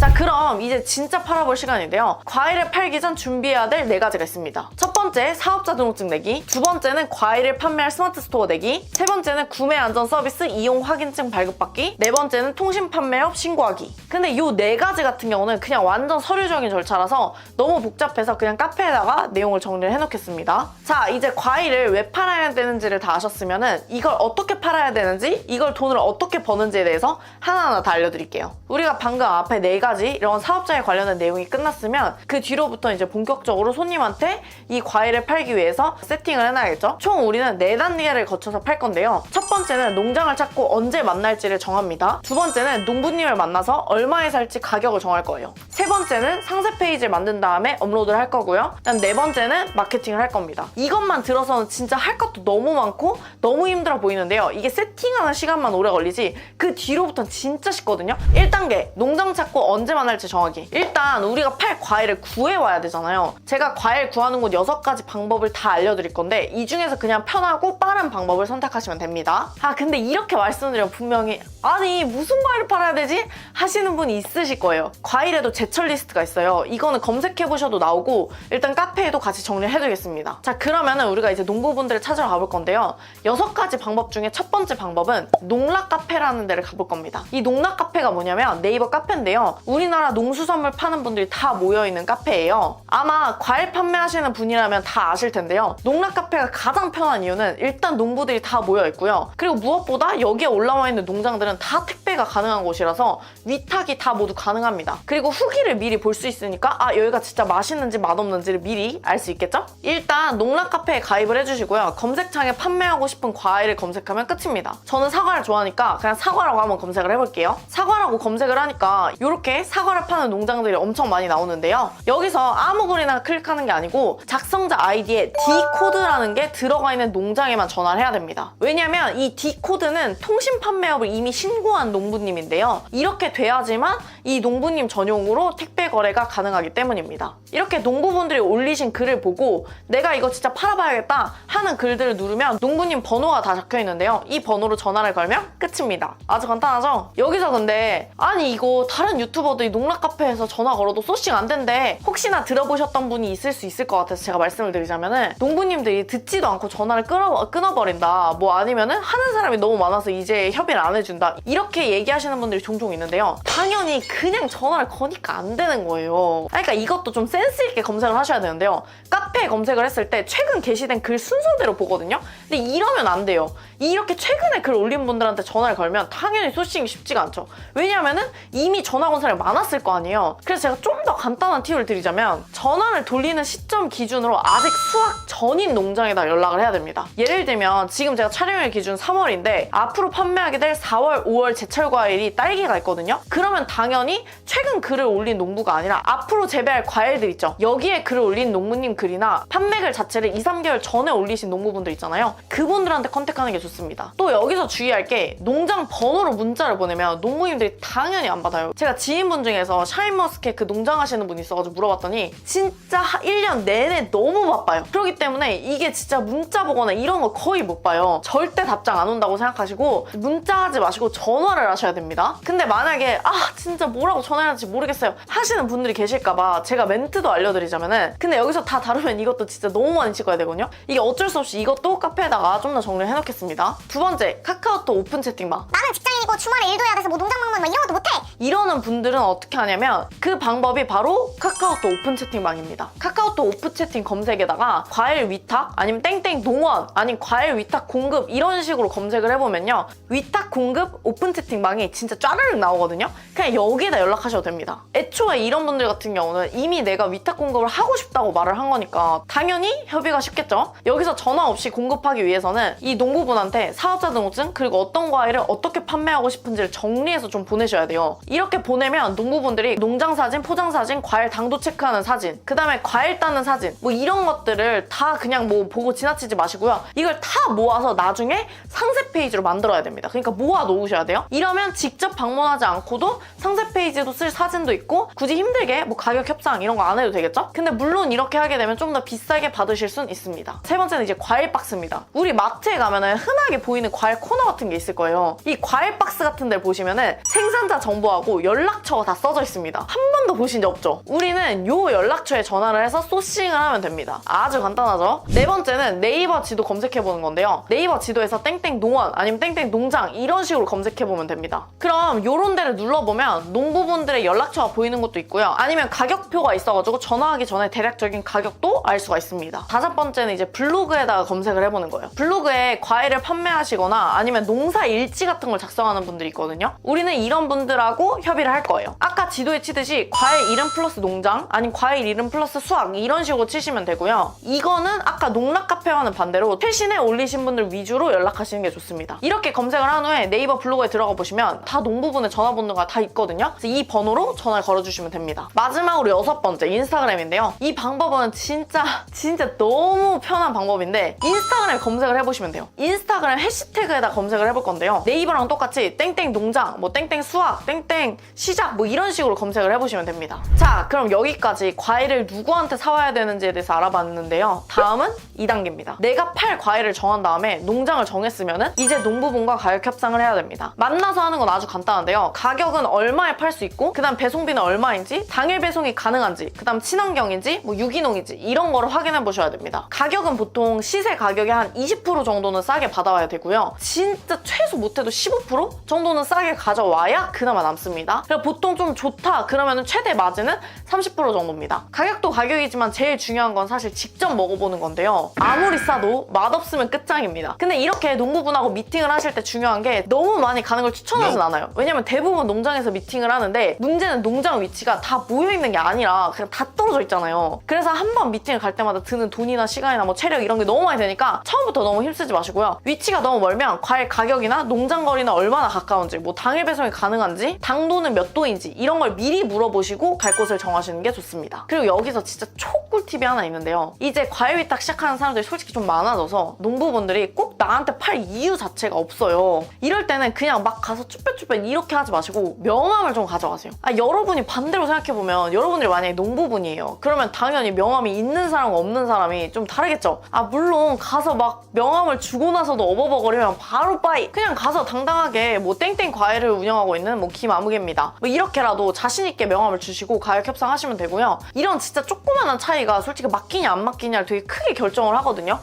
자, 그럼 이제 진짜 팔아볼 시간인데요. 과일을 팔기 전 준비해야 될 4가지가 있습니다. 첫 번째, 사업자 등록증 내기. 두 번째는 과일을 판매할 스마트 스토어 내기. 세 번째는 구매 안전 서비스 이용 확인증 발급받기. 네 번째는 통신 판매업 신고하기. 근데 이 4가지 같은 경우는 그냥 완전 서류적인 절차라서 너무 복잡해서 그냥 카페에다가 내용을 정리를 해놓겠습니다. 자, 이제 과일을 왜 팔아야 되는지를 다 아셨으면은 이걸 어떻게 팔아야 되는지, 이걸 돈을 어떻게 버는지에 대해서 하나하나 다 알려드릴게요. 우리가 방금 앞에 4가지 이런 사업자에 관련된 내용이 끝났으면 그 뒤로부터 이제 본격적으로 손님한테 이 과일을 팔기 위해서 세팅을 해놔야겠죠. 총 우리는 4단계를 거쳐서 팔 건데요. 첫 번째는 농장을 찾고 언제 만날지를 정합니다. 두 번째는 농부님을 만나서 얼마에 살지 가격을 정할 거예요. 세 번째는 상세 페이지를 만든 다음에 업로드를 할 거고요. 그다음 네 번째는 마케팅을 할 겁니다. 이것만 들어서는 진짜 할 것도 너무 많고 너무 힘들어 보이는데요. 이게 세팅하는 시간만 오래 걸리지 그 뒤로부터는 진짜 쉽거든요. 1단계 농장 찾고 언제 만날지 정하기. 일단 우리가 팔 과일을 구해와야 되잖아요. 제가 과일 구하는 곳 6가지 방법을 다 알려드릴 건데 이 중에서 그냥 편하고 빠른 방법을 선택하시면 됩니다. 근데 이렇게 말씀드리면 분명히 아니 무슨 과일을 팔아야 되지? 하시는 분이 있으실 거예요. 과일에도 제철 리스트가 있어요. 이거는 검색해보셔도 나오고 일단 카페에도 같이 정리를 해두겠습니다. 자, 그러면은 우리가 이제 농부분들을 찾으러 가볼 건데요. 6가지 방법 중에 첫 번째 방법은 농락 카페라는 데를 가볼 겁니다. 이 농락 카페가 뭐냐면 네이버 카페인데요. 우리나라 농수산물 파는 분들이 다 모여있는 카페예요. 아마 과일 판매하시는 분이라면 다 아실 텐데요. 농락 카페가 가장 편한 이유는 일단 농부들이 다 모여있고요. 그리고 무엇보다 여기에 올라와 있는 농장들은 다 택배가 가능한 곳이라서 위탁이 다 모두 가능합니다. 그리고 후기를 미리 볼 수 있으니까 여기가 진짜 맛있는지 맛없는지를 미리 알 수 있겠죠? 일단 농락 카페에 가입을 해주시고요. 검색창에 판매하고 싶은 과일을 검색하면 끝입니다. 저는 사과를 좋아하니까 그냥 사과라고 한번 검색을 해볼게요. 사과라고 검색을 하니까 이렇게 사과를 파는 농장들이 엄청 많이 나오는데요. 여기서 아무 글이나 클릭하는 게 아니고 작성자 아이디에 D코드라는 게 들어가 있는 농장에만 전화를 해야 됩니다. 왜냐면 이 D코드는 통신 판매업을 이미 신고한 농부님인데요. 이렇게 돼야지만 이 농부님 전용으로 택배 거래가 가능하기 때문입니다. 이렇게 농부분들이 올리신 글을 보고 내가 이거 진짜 팔아봐야겠다 하는 글들을 누르면 농부님 번호가 다 적혀 있는데요. 이 번호로 전화를 걸면 끝입니다. 아주 간단하죠? 여기서 근데 아니 이거 다른 유튜버들이 농락 카페에서 전화 걸어도 소싱 안 된대. 혹시나 들어보셨던 분이 있을 수 있을 것 같아서 제가 말씀을 드리자면은 농부님들이 듣지도 않고 전화를 끊어버린다. 뭐 아니면은 하는 사람이 너무 많아서 이제 협의를 안 해준다. 이렇게 얘기하시는 분들이 종종 있는데요. 당연히 그냥 전화를 거니까 안 되는 거예요. 그러니까 이것도 좀 센스 있게 검색을 하셔야 되는데요. 카페에 검색을 했을 때 최근 게시된 글 순서대로 보거든요. 근데 이러면 안 돼요. 이렇게 최근에 글 올린 분들한테 전화를 걸면 당연히 소싱이 쉽지가 않죠. 왜냐면은 이미 전화 건 사람이 많았을 거 아니에요. 그래서 제가 좀 더 간단한 팁을 드리자면 전화를 돌리는 시점 기준으로 아직 수확 전인 농장에다 연락을 해야 됩니다. 예를 들면 지금 제가 촬영일 기준 3월인데 앞으로 판매하게 될 4월, 5월 제철 과일이 딸기가 있거든요. 그러면 당연히 최근 글을 올린 농부가 아니라 앞으로 재배할 과일들 있죠. 여기에 글을 올린 농부님 글이나 판매글 자체를 2, 3개월 전에 올리신 농부분들 있잖아요. 그분들한테 컨택하는 게 좋습니다. 또 여기서 주의할 게 농장 번호로 문자를 보내면 농부님들이 당연히 안 받아요. 제가 지인분 중에서 샤인머스켓 그 농장 하시는 분이 있어가지고 물어봤더니 진짜 1년 내내 너무 바빠요. 그렇기 때문에 이게 진짜 문자 보거나 이런 거 거의 못 봐요. 절대 답장 안 온다고 생각하시고 문자하지 마시고 전화를 하셔야 됩니다. 근데 만약에 진짜 뭐라고 전화해야 할지 모르겠어요 하시는 분들이 계실까봐 제가 멘트도 알려드리자면은 근데 여기서 다 다루면 이것도 진짜 너무 많이 찍어야 되거든요. 이게 어쩔 수 없이 이것도 카페에다가 좀 더 정리를 해놓겠습니다. 두 번째, 카카오톡 오픈 채팅방. 나는 직장인이고 주말에 일도 해야 돼서 뭐 농장 방문 막 이런 것도 못해. 이러는 분들은 어떻게 하냐면 그 방법이 바로 카카오톡 오픈 채팅방입니다. 카카오톡 오픈 채팅 검색에다가 과일 위탁 아니면 땡땡 농원 아니면 과일 위탁 공급 이런 식으로 검색을 해보면요. 위탁 공급 오픈 채팅방이 진짜 쫘르륵 나오거든요. 그냥 여기에다 연락하셔도 됩니다. 애초에 이런 분들 같은 경우는 이미 내가 위탁 공급을 하고 싶다고 말을 한 거니까 당연히 협의가 쉽겠죠. 여기서 전화 없이 공급하기 위해서는 이 농부분한테 사업자 등록증 그리고 어떤 과일을 어떻게 판매하고 싶은지를 정리해서 좀 보내셔야 돼요. 이렇게 보내면 농부분들이 농장 사진, 포장 사진, 과일 당도 체크하는 사진, 그 다음에 과일 따는 사진 뭐 이런 것들을 다 그냥 뭐 보고 지나치지 마시고요. 이걸 다 모아서 나중에 상세 페이지로 만들어야 됩니다. 그러니까 모아 놓으셔야 돼요. 이러면 직접 방문하지 않고도 상세 페이지도 쓸 사진도 있고 굳이 힘들게 뭐 가격 협상 이런 거 안 해도 되겠죠? 근데 물론 이렇게 하게 되면 좀 더 비싸게 받으실 순 있습니다. 세 번째는 이제 과일 박스입니다. 우리 마트에 가면은 흔하게 보이는 과일 코너 같은 게 있을 거예요. 이 과일 박스 같은 데 보시면은 생산자 정보하고 연락처가 다 써져 있습니다. 한 번도 보신 적 없죠? 우리는 요 연락처에 전화를 해서 소싱을 하면 됩니다. 아주 간단하죠? 네 번째는 네이버 지도 검색해보는 건데요. 네이버 지도에서 땡땡 농원 아니면 땡땡 농장 이런 식으로 검색해보면 됩니다. 그럼 요런 데를 눌러보면 농부분들의 연락처가 보이는 것도 있고요. 아니면 가격표가 있어가지고 전화하기 전에 대략적인 가격도 알 수가 있습니다. 다섯 번째는 이제 블로그에다가 검색을 해보는 거예요. 블로그에 과일을 판매하시거나 아니면 농사 일지 같은 걸 작성하는 분들이 있거든요. 우리는 이런 분들하고 협의를 할 거예요. 아까 지도에 치듯이 과일 이름 플러스 농장 아니면 과일 이름 플러스 수확 이런 식으로 치시면 되고요. 이거는 아까 농락 카페와는 반대로 최신에 올리신 분들 위주로 연락하시는 게 좋습니다. 이렇게 검색을 한 후에 네이버 블로그에 들어가 보시면 다 농부분의 전화번호가 다 있거든요. 그래서 이 번호로 전화를 걸어주시면 됩니다. 마지막으로 여섯 번째 인스타그램인데요. 이 방법은 진짜 너무 편한 방법인데 인스타그램 검색을 해보시면 돼요. 인스타그램 해시태그에다 검색을 해볼 건데요. 네이버랑 똑같이 땡땡 농장, 뭐 땡땡 수확, 땡땡 시작 뭐 이런 식으로 검색을 해보시면 됩니다. 자, 그럼 여기까지 과일을 누구한테 사와야 되는지에 대해서 알아봤는데요. 다음은 2단계입니다. 내가 팔 과일을 정한 다음에 농장을 정했으면은 이제 농부분과 가격 협상을 해야 됩니다. 만나서 하는 건 아주 간단한데요. 가격은 얼마에 팔 수 있고 그다음 배송비는 얼마인지, 당일 배송이 가능한지, 그다음 친환경인지, 뭐 유기농인지 이런 거를 확인해 보셔야 됩니다. 가격은 보통 시세 가격의 한 20% 정도는 싸게 받아와야 되고요. 진짜 최소 못해도 15% 정도는 싸게 가져와야 그나마 남습니다. 그리고 보통 좀 좋다 그러면 최대 마진은 30% 정도입니다. 가격도 가격이지만 제일 중요한 건 사실 직접 먹어보는 건데요. 아무리 싸도 맛없으면 끝장입니다. 근데 이렇게 농부분하고 미팅을 하실 때 중요한 게 너무 많이 가는 걸 추천하진 않아요. 왜냐면 대부분 농장에서 미팅을 하는데 문제는 농장 위치가 다 모여있는 게 아니라 그냥 다 떨어져 있잖아요. 그래서 한 번 미팅을 갈 때마다 드는 돈이나 시간이나 뭐 체력 이런 게 너무 많이 되니까 처음부터 너무 힘쓰지 마시고요. 위치가 너무 멀면 과일 가격이나 농장 거리는 얼마나 가까운지, 뭐 당일 배송이 가능한지, 당도는 몇 도인지 이런 걸 미리 물어보시고 갈 곳을 정하시는 게 좋습니다. 그리고 여기서 진짜 초꿀팁이 하나 있는데요. 이제 과일 위탁 시작하는 사람들이 솔직히 좀 많아져서 농부분들이 꼭 나한테 팔 이유 자체가 없어요. 이럴 때는 그냥 막 가서 쭈뼛쭈뼛 이렇게 하지 마시고 명함을 좀 가져가세요. 여러분이 반대로 생각해보면 여러분들이 만약에 농부분이에요. 그러면 당연히 명함이 있는 사람과 없는 사람이 좀 다르겠죠. 물론 가서 막 명함을 주고 나서도 어버버거리면 바로 빠이! 그냥 가서 당당하게 뭐 땡땡 과일을 운영하고 있는 뭐 김아무개입니다. 뭐 이렇게라도 자신있게 명함을 주시고 가격 협상하시면 되고요. 이런 진짜 조그만한 차이가 솔직히 맞기냐 안 맞기냐를 되게 크게 결정을 하거든요.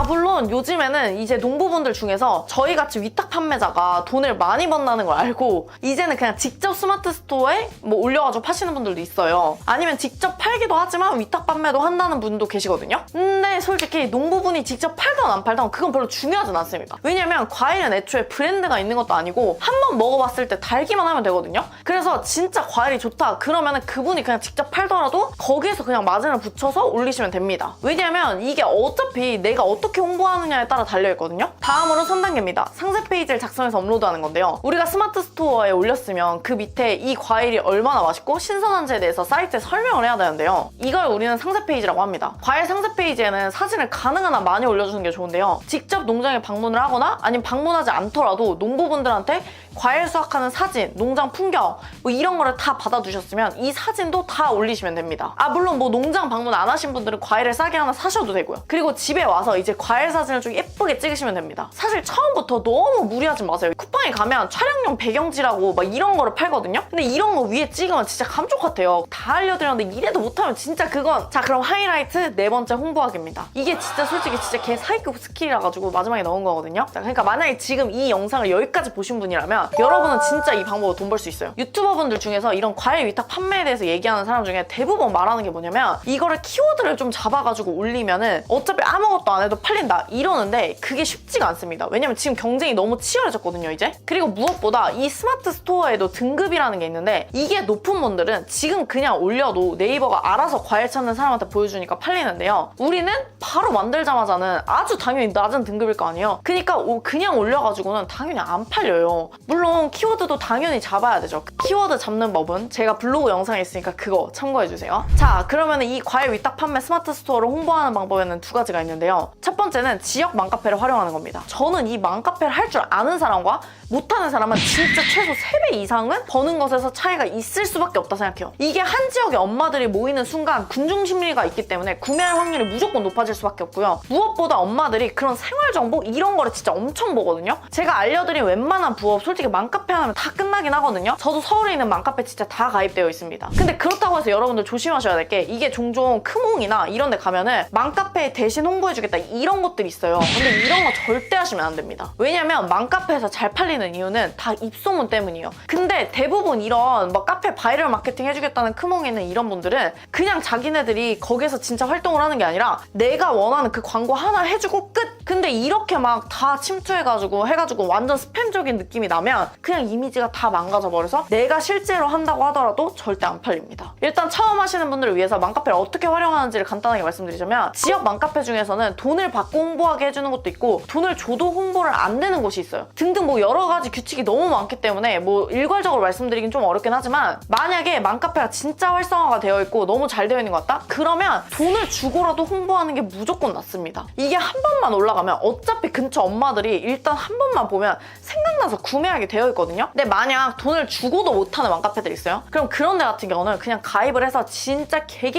물론 요즘에는 이제 농부분들 중에서 저희같이 위탁 판매자가 돈을 많이 번다는 걸 알고 이제는 그냥 직접 스마트 스토어에 뭐 올려가지고 파시는 분들도 있어요. 아니면 직접 팔기도 하지만 위탁 판매도 한다는 분도 계시거든요. 근데 솔직히 농부분이 직접 팔던 안 팔던 그건 별로 중요하진 않습니다. 왜냐면 과일은 애초에 브랜드가 있는 것도 아니고 한 번 먹어봤을 때 달기만 하면 되거든요. 그래서 진짜 과일이 좋다 그러면은 그분이 그냥 직접 팔더라도 거기에서 그냥 마진을 붙여서 올리시면 됩니다. 왜냐면 이게 어차피 내가 어떻게 홍보하느냐에 따라 달려있거든요. 다음으로 3단계입니다. 상세 페이지를 작성해서 업로드하는 건데요. 우리가 스마트 스토어에 올렸으면 그 밑에 이 과일이 얼마나 맛있고 신선한지에 대해서 사이트에 설명을 해야 되는데요. 이걸 우리는 상세 페이지라고 합니다. 과일 상세 페이지에는 사진을 가능한 한 많이 올려주는 게 좋은데요. 직접 농장에 방문을 하거나 아니면 방문하지 않더라도 농부분들한테 과일 수확하는 사진, 농장 풍경 뭐 이런 거를 다 받아두셨으면 이 사진도 다 올리시면 됩니다. 물론 뭐 농장 방문 안 하신 분들은 과일을 싸게 하나 사셔도 되고요. 그리고 집에 와서 이제 과일 사진을 좀 예쁘게 찍으시면 됩니다. 사실 처음부터 너무 무리하지 마세요. 쿠팡에 가면 촬영용 배경지라고 막 이런 거를 팔거든요. 근데 이런 거 위에 찍으면 진짜 감쪽 같아요. 다 알려드렸는데 이래도 못하면 진짜 그건 자 그럼 하이라이트 네 번째 홍보하기입니다. 이게 진짜 솔직히 진짜 개 사기급 스킬이라 가지고 마지막에 넣은 거거든요. 자, 그러니까 만약에 지금 이 영상을 여기까지 보신 분이라면 여러분은 진짜 이 방법으로 돈 벌 수 있어요. 유튜버분들 중에서 이런 과일 위탁 판매에 대해서 얘기하는 사람 중에 대부분 말하는 게 뭐냐면 이거를 키워드를 좀 잡아가지고 올리면은 어차피 아무것도 안 해도 팔린다 이러는데 그게 쉽지가 않습니다. 왜냐면 지금 경쟁이 너무 치열해졌거든요 이제. 그리고 무엇보다 이 스마트 스토어에도 등급이라는 게 있는데 이게 높은 분들은 지금 그냥 올려도 네이버가 알아서 과일 찾는 사람한테 보여주니까 팔리는데요. 우리는 바로 만들자마자는 아주 당연히 낮은 등급일 거 아니에요. 그러니까 그냥 올려가지고는 당연히 안 팔려요. 물론 키워드도 당연히 잡아야 되죠. 키워드 잡는 법은 제가 블로그 영상에 있으니까 그거 참고해주세요. 자 그러면 이 과일 위탁 판매 스마트 스토어를 홍보하는 방법에는 두 가지가 있는데요. 첫 번째는 지역 맘카페를 활용하는 겁니다. 저는 이 맘카페를 할 줄 아는 사람과 못하는 사람은 진짜 최소 3배 이상은 버는 것에서 차이가 있을 수밖에 없다 생각해요. 이게 한 지역의 엄마들이 모이는 순간 군중 심리가 있기 때문에 구매할 확률이 무조건 높아질 수밖에 없고요. 무엇보다 엄마들이 그런 생활 정보 이런 거를 진짜 엄청 보거든요. 제가 알려드린 웬만한 부업 솔직히 솔직히 맘카페 하면 다 끝나긴 하거든요. 저도 서울에 있는 맘카페 진짜 다 가입되어 있습니다. 근데 그렇다고 해서 여러분들 조심하셔야 될 게 이게 종종 크몽이나 이런 데 가면은 맘카페 대신 홍보해주겠다 이런 것들이 있어요. 근데 이런 거 절대 하시면 안 됩니다. 왜냐면 맘카페에서 잘 팔리는 이유는 다 입소문 때문이에요. 근데 대부분 이런 막 카페 바이럴 마케팅 해주겠다는 크몽에 있는 이런 분들은 그냥 자기네들이 거기서 진짜 활동을 하는 게 아니라 내가 원하는 그 광고 하나 해주고 끝! 근데 이렇게 막 다 침투해가지고 해가지고 완전 스팸적인 느낌이 나면 그냥 이미지가 다 망가져버려서 내가 실제로 한다고 하더라도 절대 안 팔립니다. 일단 처음 하시는 분들을 위해서 맘카페를 어떻게 활용하는지를 간단하게 말씀드리자면 지역 맘카페 중에서는 돈을 받고 홍보하게 해주는 것도 있고 돈을 줘도 홍보를 안 되는 곳이 있어요. 등등 뭐 여러 가지 규칙이 너무 많기 때문에 뭐 일괄적으로 말씀드리긴 좀 어렵긴 하지만 만약에 맘카페가 진짜 활성화가 되어 있고 너무 잘 되어 있는 것 같다? 그러면 돈을 주고라도 홍보하는 게 무조건 낫습니다. 이게 한 번만 올라가면 어차피 근처 엄마들이 일단 한 번만 보면 생각나서 구매하게 되어 있거든요. 근데 만약 돈을 주고도 못하는 맘카페들 있어요? 그럼 그런 데 같은 경우는 그냥 가입을 해서 진짜 개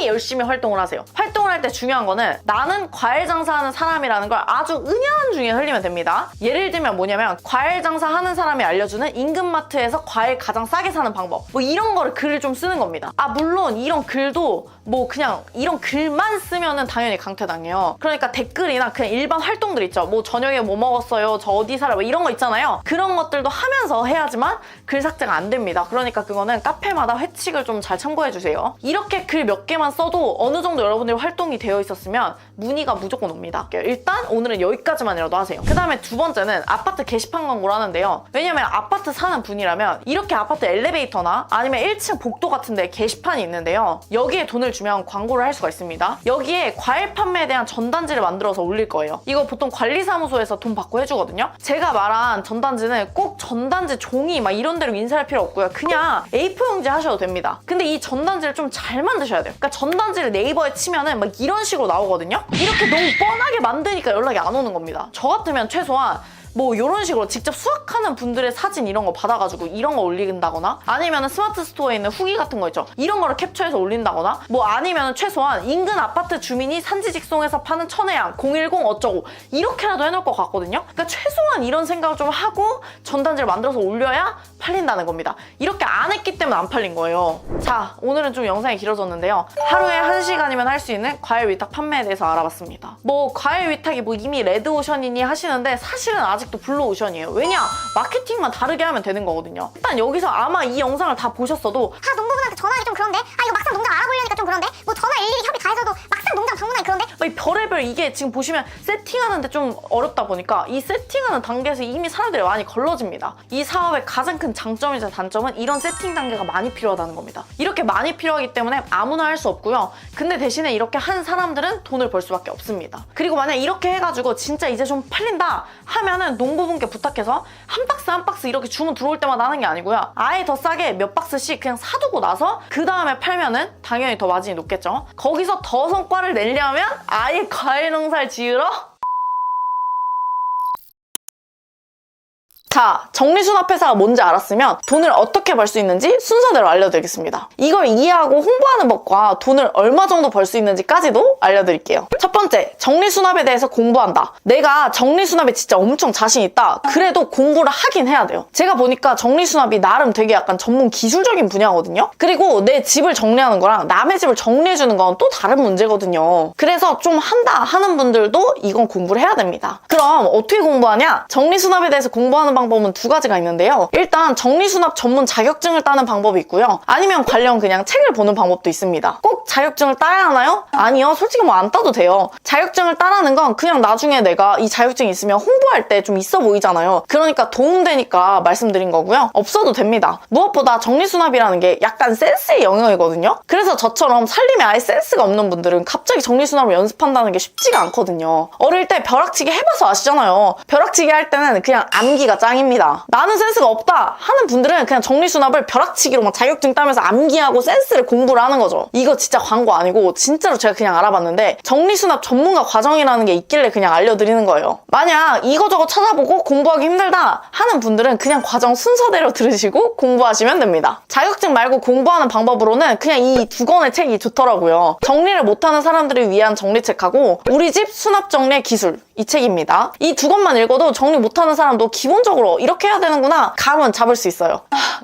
열심히 활동을 하세요. 활동을 할 때 중요한 거는 나는 과일 장사하는 사람이라는 걸 아주 은연한 중에 흘리면 됩니다. 예를 들면 뭐냐면 과일 장사하는 사람이 알려주는 임금마트에서 과일 가장 싸게 사는 방법 뭐 이런 거를 글을 좀 쓰는 겁니다. 아 물론 이런 글도 뭐 그냥 이런 글만 쓰면은 당연히 강퇴당해요. 그러니까 댓글이나 그냥 일반 활동들 있죠. 뭐 저녁에 뭐 먹었어요, 저 어디 살아요, 뭐 이런 거 있잖아요. 그런 것들도 하면서 해야지만 글 삭제가 안 됩니다. 그러니까 그거는 카페마다 회칙을 좀 잘 참고해 주세요. 이렇게 글 몇 개만 써도 어느 정도 여러분들이 활동이 되어 있었으면 문의가 무조건 옵니다. 일단 오늘은 여기까지만이라도 하세요. 그 다음에 두 번째는 아파트 게시판 광고를 하는데요. 왜냐면 아파트 사는 분이라면 이렇게 아파트 엘리베이터나 아니면 1층 복도 같은 데 게시판이 있는데요. 여기에 돈을 주면 광고를 할 수가 있습니다. 여기에 과일 판매에 대한 전단지를 만들어서 올릴 거예요. 이거 보통 관리사무소에서 돈 받고 해주거든요. 제가 말한 전단지는 꼭 전단지 종이 막 이런 데로 인쇄할 필요 없고요. 그냥 A4 용지 하셔도 됩니다. 근데 이 전단지를 좀 잘 만드셔야 돼요. 그러니까 전단지를 네이버에 치면은 막 이런 식으로 나오거든요. 이렇게 너무 뻔하게 만드니까 연락이 안 오는 겁니다. 저 같으면 최소한 뭐 이런 식으로 직접 수확하는 분들의 사진 이런 거 받아가지고 이런 거 올린다거나 아니면 스마트 스토어에 있는 후기 같은 거 있죠. 이런 거를 캡처해서 올린다거나 뭐 아니면 최소한 인근 아파트 주민이 산지 직송해서 파는 천혜향 010 어쩌고 이렇게라도 해놓을 것 같거든요. 그러니까 최소한 이런 생각을 좀 하고 전단지를 만들어서 올려야 팔린다는 겁니다. 이렇게 안 했기 때문에 안 팔린 거예요. 자, 오늘은 좀 영상이 길어졌는데요. 하루에 1시간이면 할 수 있는 과일 위탁 판매에 대해서 알아봤습니다. 뭐 과일 위탁이 뭐 이미 레드오션이니 하시는데 사실은 아직도 블루오션이에요. 왜냐? 마케팅만 다르게 하면 되는 거거든요. 일단 여기서 아마 이 영상을 다 보셨어도 농부분한테 전화하기 좀 그런데? 이거 막상 농장 알아보려니까 좀 그런데? 뭐 전화 일일이 협의 다 해서도 막상 농장 방문하기 그런데? 이 별의별 이게 지금 보시면 세팅하는데 좀 어렵다 보니까 이 세팅하는 단계에서 이미 사람들이 많이 걸러집니다. 이 사업의 가장 큰 장점이자 단점은 이런 세팅 단계가 많이 필요하다는 겁니다. 이렇게 많이 필요하기 때문에 아무나 할 수 없고요. 근데 대신에 이렇게 한 사람들은 돈을 벌 수밖에 없습니다. 그리고 만약 이렇게 해가지고 진짜 이제 좀 팔린다 하면은 농부분께 부탁해서 한 박스 이렇게 주문 들어올 때마다 하는 게 아니고요. 아예 더 싸게 몇 박스씩 그냥 사두고 나서 그 다음에 팔면은 당연히 더 마진이 높겠죠. 거기서 더 성과를 내려면 아예 과일 농사를 지으러 자, 정리수납회사가 뭔지 알았으면 돈을 어떻게 벌 수 있는지 순서대로 알려드리겠습니다. 이걸 이해하고 홍보하는 법과 돈을 얼마 정도 벌 수 있는지까지도 알려드릴게요. 첫 번째, 정리수납에 대해서 공부한다. 내가 정리수납에 진짜 엄청 자신 있다. 그래도 공부를 하긴 해야 돼요. 제가 보니까 정리수납이 나름 되게 약간 전문 기술적인 분야거든요. 그리고 내 집을 정리하는 거랑 남의 집을 정리해주는 건 또 다른 문제거든요. 그래서 좀 한다 하는 분들도 이건 공부를 해야 됩니다. 그럼 어떻게 공부하냐? 정리수납에 대해서 공부하는 방법은 두 가지가 있는데요. 일단 정리수납 전문 자격증을 따는 방법이 있고요. 아니면 관련 그냥 책을 보는 방법도 있습니다. 꼭 자격증을 따야 하나요? 아니요. 솔직히 뭐 안 따도 돼요. 자격증을 따라는 건 그냥 나중에 내가 이 자격증이 있으면 홍보할 때 좀 있어 보이잖아요. 그러니까 도움되니까 말씀드린 거고요. 없어도 됩니다. 무엇보다 정리수납이라는 게 약간 센스의 영역이거든요. 그래서 저처럼 살림에 아예 센스가 없는 분들은 갑자기 정리수납을 연습한다는 게 쉽지가 않거든요. 어릴 때 벼락치기 해봐서 아시잖아요. 벼락치기 할 때는 그냥 암기가 짱입니다. 나는 센스가 없다 하는 분들은 그냥 정리수납을 벼락치기로 막 자격증 따면서 암기하고 센스를 공부를 하는 거죠. 이거 진짜 광고 아니고 진짜로 제가 그냥 알아봤는데 정리수납 전문가 과정이라는 게 있길래 그냥 알려드리는 거예요. 만약 이거저거 찾아보고 공부하기 힘들다 하는 분들은 그냥 과정 순서대로 들으시고 공부하시면 됩니다. 자격증 말고 공부하는 방법으로는 그냥 이 두 권의 책이 좋더라고요. 정리를 못하는 사람들을 위한 정리책하고 우리 집 수납 정리의 기술 이 책입니다. 이 두 권만 읽어도 정리 못하는 사람도 기본적으로 기본적으로 이렇게 해야 되는구나 감은 잡을 수 있어요.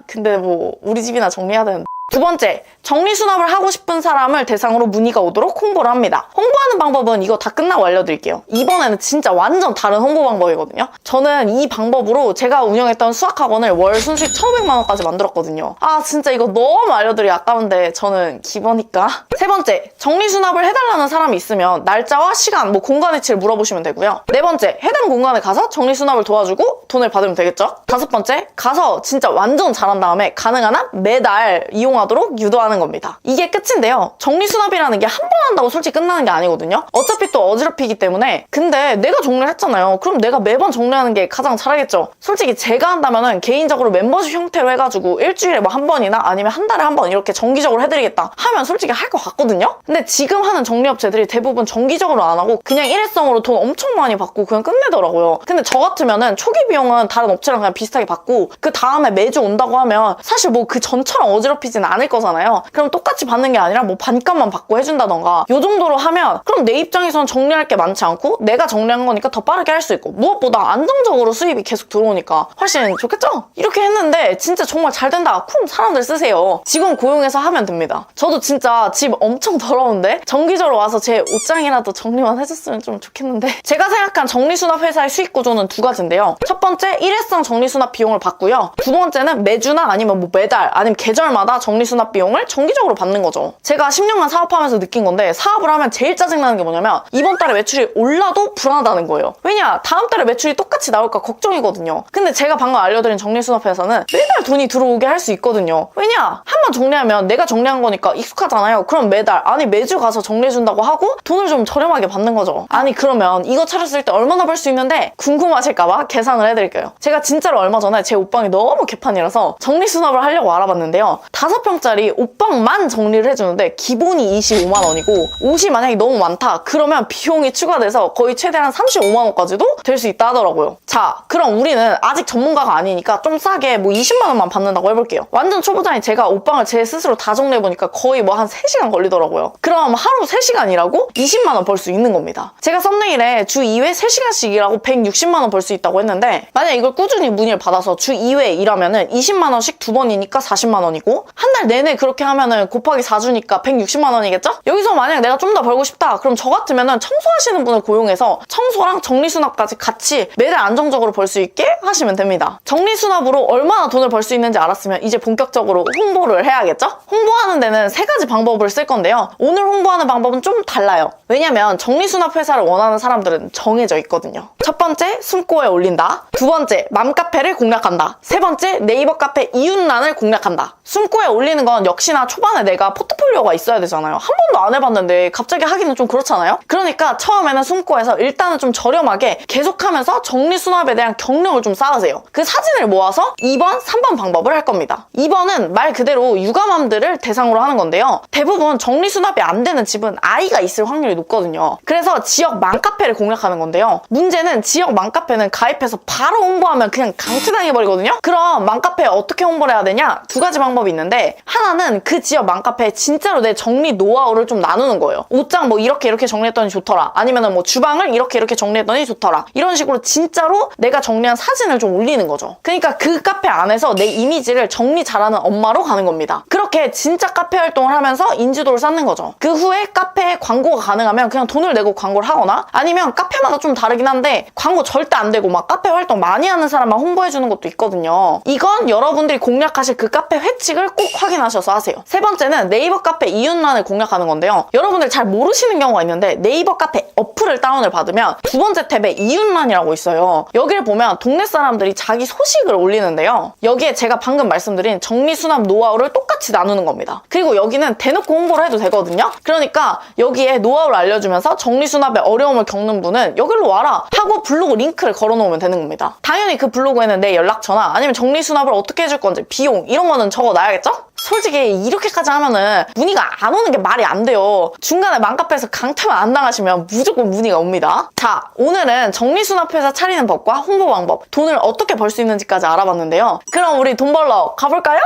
근데 뭐 우리 집이나 정리해야 되는데. 두 번째, 정리수납을 하고 싶은 사람을 대상으로 문의가 오도록 홍보를 합니다. 홍보하는 방법은 이거 다 끝나고 알려드릴게요. 이번에는 진짜 완전 다른 홍보 방법이거든요. 저는 이 방법으로 제가 운영했던 수학학원을 월 순수익 1,500만 원까지 만들었거든요. 아 진짜 이거 너무 알려드리기 아까운데 저는 기버니까. 세 번째, 정리수납을 해달라는 사람이 있으면 날짜와 시간, 뭐 공간 위치를 물어보시면 되고요. 네 번째, 해당 공간에 가서 정리수납을 도와주고 돈을 받으면 되겠죠. 다섯 번째, 가서 진짜 완전 잘한 다음에 가능한 한 매달 이용하도록 유도하는 겁니다. 이게 끝인데요. 정리수납이라는 게 한 번 한다고 솔직히 끝나는 게 아니거든요. 어차피 또 어지럽히기 때문에. 근데 내가 정리를 했잖아요. 그럼 내가 매번 정리하는 게 가장 잘하겠죠. 솔직히 제가 한다면은 개인적으로 멤버십 형태로 해가지고 일주일에 뭐 한 번이나 아니면 한 달에 한 번 이렇게 정기적으로 해드리겠다 하면 솔직히 할 것 같거든요. 근데 지금 하는 정리업체들이 대부분 정기적으로 안 하고 그냥 일회성으로 돈 엄청 많이 받고 그냥 끝내더라고요. 근데 저 같으면은 초기 비용은 다른 업체랑 그냥 비슷하게 받고 그 다음에 매주 온다고 하면 사실 뭐 그 전처럼 어지럽히진 않을 거잖아요. 그럼 똑같이 받는 게 아니라 뭐 반값만 받고 해준다던가 요 정도로 하면 그럼 내 입장에선 정리할 게 많지 않고 내가 정리한 거니까 더 빠르게 할 수 있고 무엇보다 안정적으로 수입이 계속 들어오니까 훨씬 좋겠죠? 이렇게 했는데 진짜 정말 잘 된다. 쿵 사람들 쓰세요. 직원 고용해서 하면 됩니다. 저도 진짜 집 엄청 더러운데 정기적으로 와서 제 옷장이라도 정리만 해줬으면 좀 좋겠는데 제가 생각한 정리수납 회사의 수익 구조는 두 가지인데요. 첫 번째, 일회성 정리수납 비용을 받고요. 두 번째는 매주나 아니면 뭐 매달 아니면 계절마다 정리수납 비용을 정기적으로 받는 거죠. 제가 10년간 사업하면서 느낀 건데 사업을 하면 제일 짜증나는 게 뭐냐면 이번 달에 매출이 올라도 불안하다는 거예요. 왜냐? 다음 달에 매출이 똑같이 나올까 걱정이거든요. 근데 제가 방금 알려드린 정리수납회사는 매달 돈이 들어오게 할 수 있거든요. 왜냐? 한 번 정리하면 내가 정리한 거니까 익숙하잖아요. 그럼 매달 아니 매주 가서 정리해준다고 하고 돈을 좀 저렴하게 받는 거죠. 아니 그러면 이거 차렸을 때 얼마나 벌 수 있는데 궁금하실까봐 계산을 해드릴게요. 제가 진짜로 얼마 전에 제 옷방이 너무 개판이라서 정리수납을 하려고 알아봤는데요. 5평짜리 옷방만 정리를 해주는데 기본이 25만 원이고 옷이 만약에 너무 많다 그러면 비용이 추가돼서 거의 최대한 35만 원까지도 될 수 있다 하더라고요. 자 그럼 우리는 아직 전문가가 아니니까 좀 싸게 뭐 20만 원만 받는다고 해볼게요. 완전 초보자인 제가 옷방을 제 스스로 다 정리해보니까 거의 뭐 한 3시간 걸리더라고요. 그럼 하루 3시간 일하고 20만 원 벌 수 있는 겁니다. 제가 썸네일에 주 2회 3시간씩 일하고 160만 원 벌 수 있다고 했는데 만약 이걸 꾸준히 문의를 받아서 주 2회 일하면은 20만 원씩 2번이니까 40만 원이고 한 달 내내 그렇게 하면은 곱하기 4주니까 160만 원이겠죠? 여기서 만약 내가 좀 더 벌고 싶다 그럼 저 같으면은 청소하시는 분을 고용해서 청소랑 정리수납까지 같이 매달 안정적으로 벌 수 있게 하시면 됩니다. 정리수납으로 얼마나 돈을 벌 수 있는지 알았으면 이제 본격적으로 홍보를 해야겠죠? 홍보하는 데는 3가지 방법을 쓸 건데요. 오늘 홍보하는 방법은 좀 달라요. 왜냐면 정리수납 회사를 원하는 사람들은 정해져 있거든요. 첫 번째, 숨고에 올린다. 두 번째, 맘카페를 공략한다. 세 번째, 네이버 카페 이웃란을 공략한다. 숨고에 올리는 건 역시나 초반에 내가 포트폴리오가 있어야 되잖아요. 한 번도 안 해봤는데 갑자기 하기는 좀 그렇잖아요? 그러니까 처음에는 숨고에서 일단은 좀 저렴하게 계속하면서 정리수납에 대한 경력을 좀 쌓으세요. 그 사진을 모아서 2번, 3번 방법을 할 겁니다. 2번은 말 그대로 육아맘들을 대상으로 하는 건데요. 대부분 정리수납이 안 되는 집은 아이가 있을 확률이 높거든요. 그래서 지역 맘카페를 공략하는 건데요. 문제는 지역 맘카페는 가입해서 바로 홍보하면 그냥 강퇴당해버리거든요. 그럼 맘카페에 어떻게 홍보를 해야 되냐? 2가지 방법이 있는데 하나는 그 지역 맘카페에 진짜로 내 정리 노하우를 좀 나누는 거예요. 옷장 뭐 이렇게 정리했더니 좋더라. 아니면은 뭐 주방을 이렇게 정리했더니 좋더라. 이런 식으로 진짜로 내가 정리한 사진을 좀 올리는 거죠. 그러니까 그 카페 안에서 내 이미지를 정리 잘하는 엄마로 가는 겁니다. 그렇게 진짜 카페 활동을 하면서 인지도를 쌓는 거죠. 그 후에 카페에 광고가 가능하면 그냥 돈을 내고 광고를 하거나 아니면 카페마다 좀 다르긴 한데 광고 절대 안 되고 막 카페 활동 많이 하는 사람만 홍보해주는 것도 있거든요. 이건 여러분들이 공략하실 그 카페 회칙을 꼭 확인하셔서 하세요. 세 번째는 네이버 카페 이웃란을 공략하는 건데요. 여러분들 잘 모르시는 경우가 있는데 네이버 카페 어플을 다운을 받으면 두 번째 탭에 이웃란이라고 있어요. 여기를 보면 동네 사람들이 자기 소식을 올리는데요. 여기에 제가 방금 말씀드린 정리수납 노하우를 똑같이 나누는 겁니다. 그리고 여기는 대놓고 홍보를 해도 되거든요. 그러니까 여기에 노하우를 알려주면서 정리수납에 어려움을 겪는 분은 여기로 와라 하고 블로그 링크를 걸어놓으면 되는 겁니다. 당연히 그 블로그에는 내 연락처나 아니면 정리수납을 어떻게 해줄 건지 비용 이런 거는 적어놔야겠죠? 솔직히 이렇게까지 하면은 문의가 안 오는 게 말이 안 돼요. 중간에 맘카페에서 강퇴만 안 당하시면 무조건 문의가 옵니다. 자, 오늘은 정리수납회사 차리는 법과 홍보 방법, 돈을 어떻게 벌 수 있는지까지 알아봤는데요. 그럼 우리 돈 벌러 가볼까요?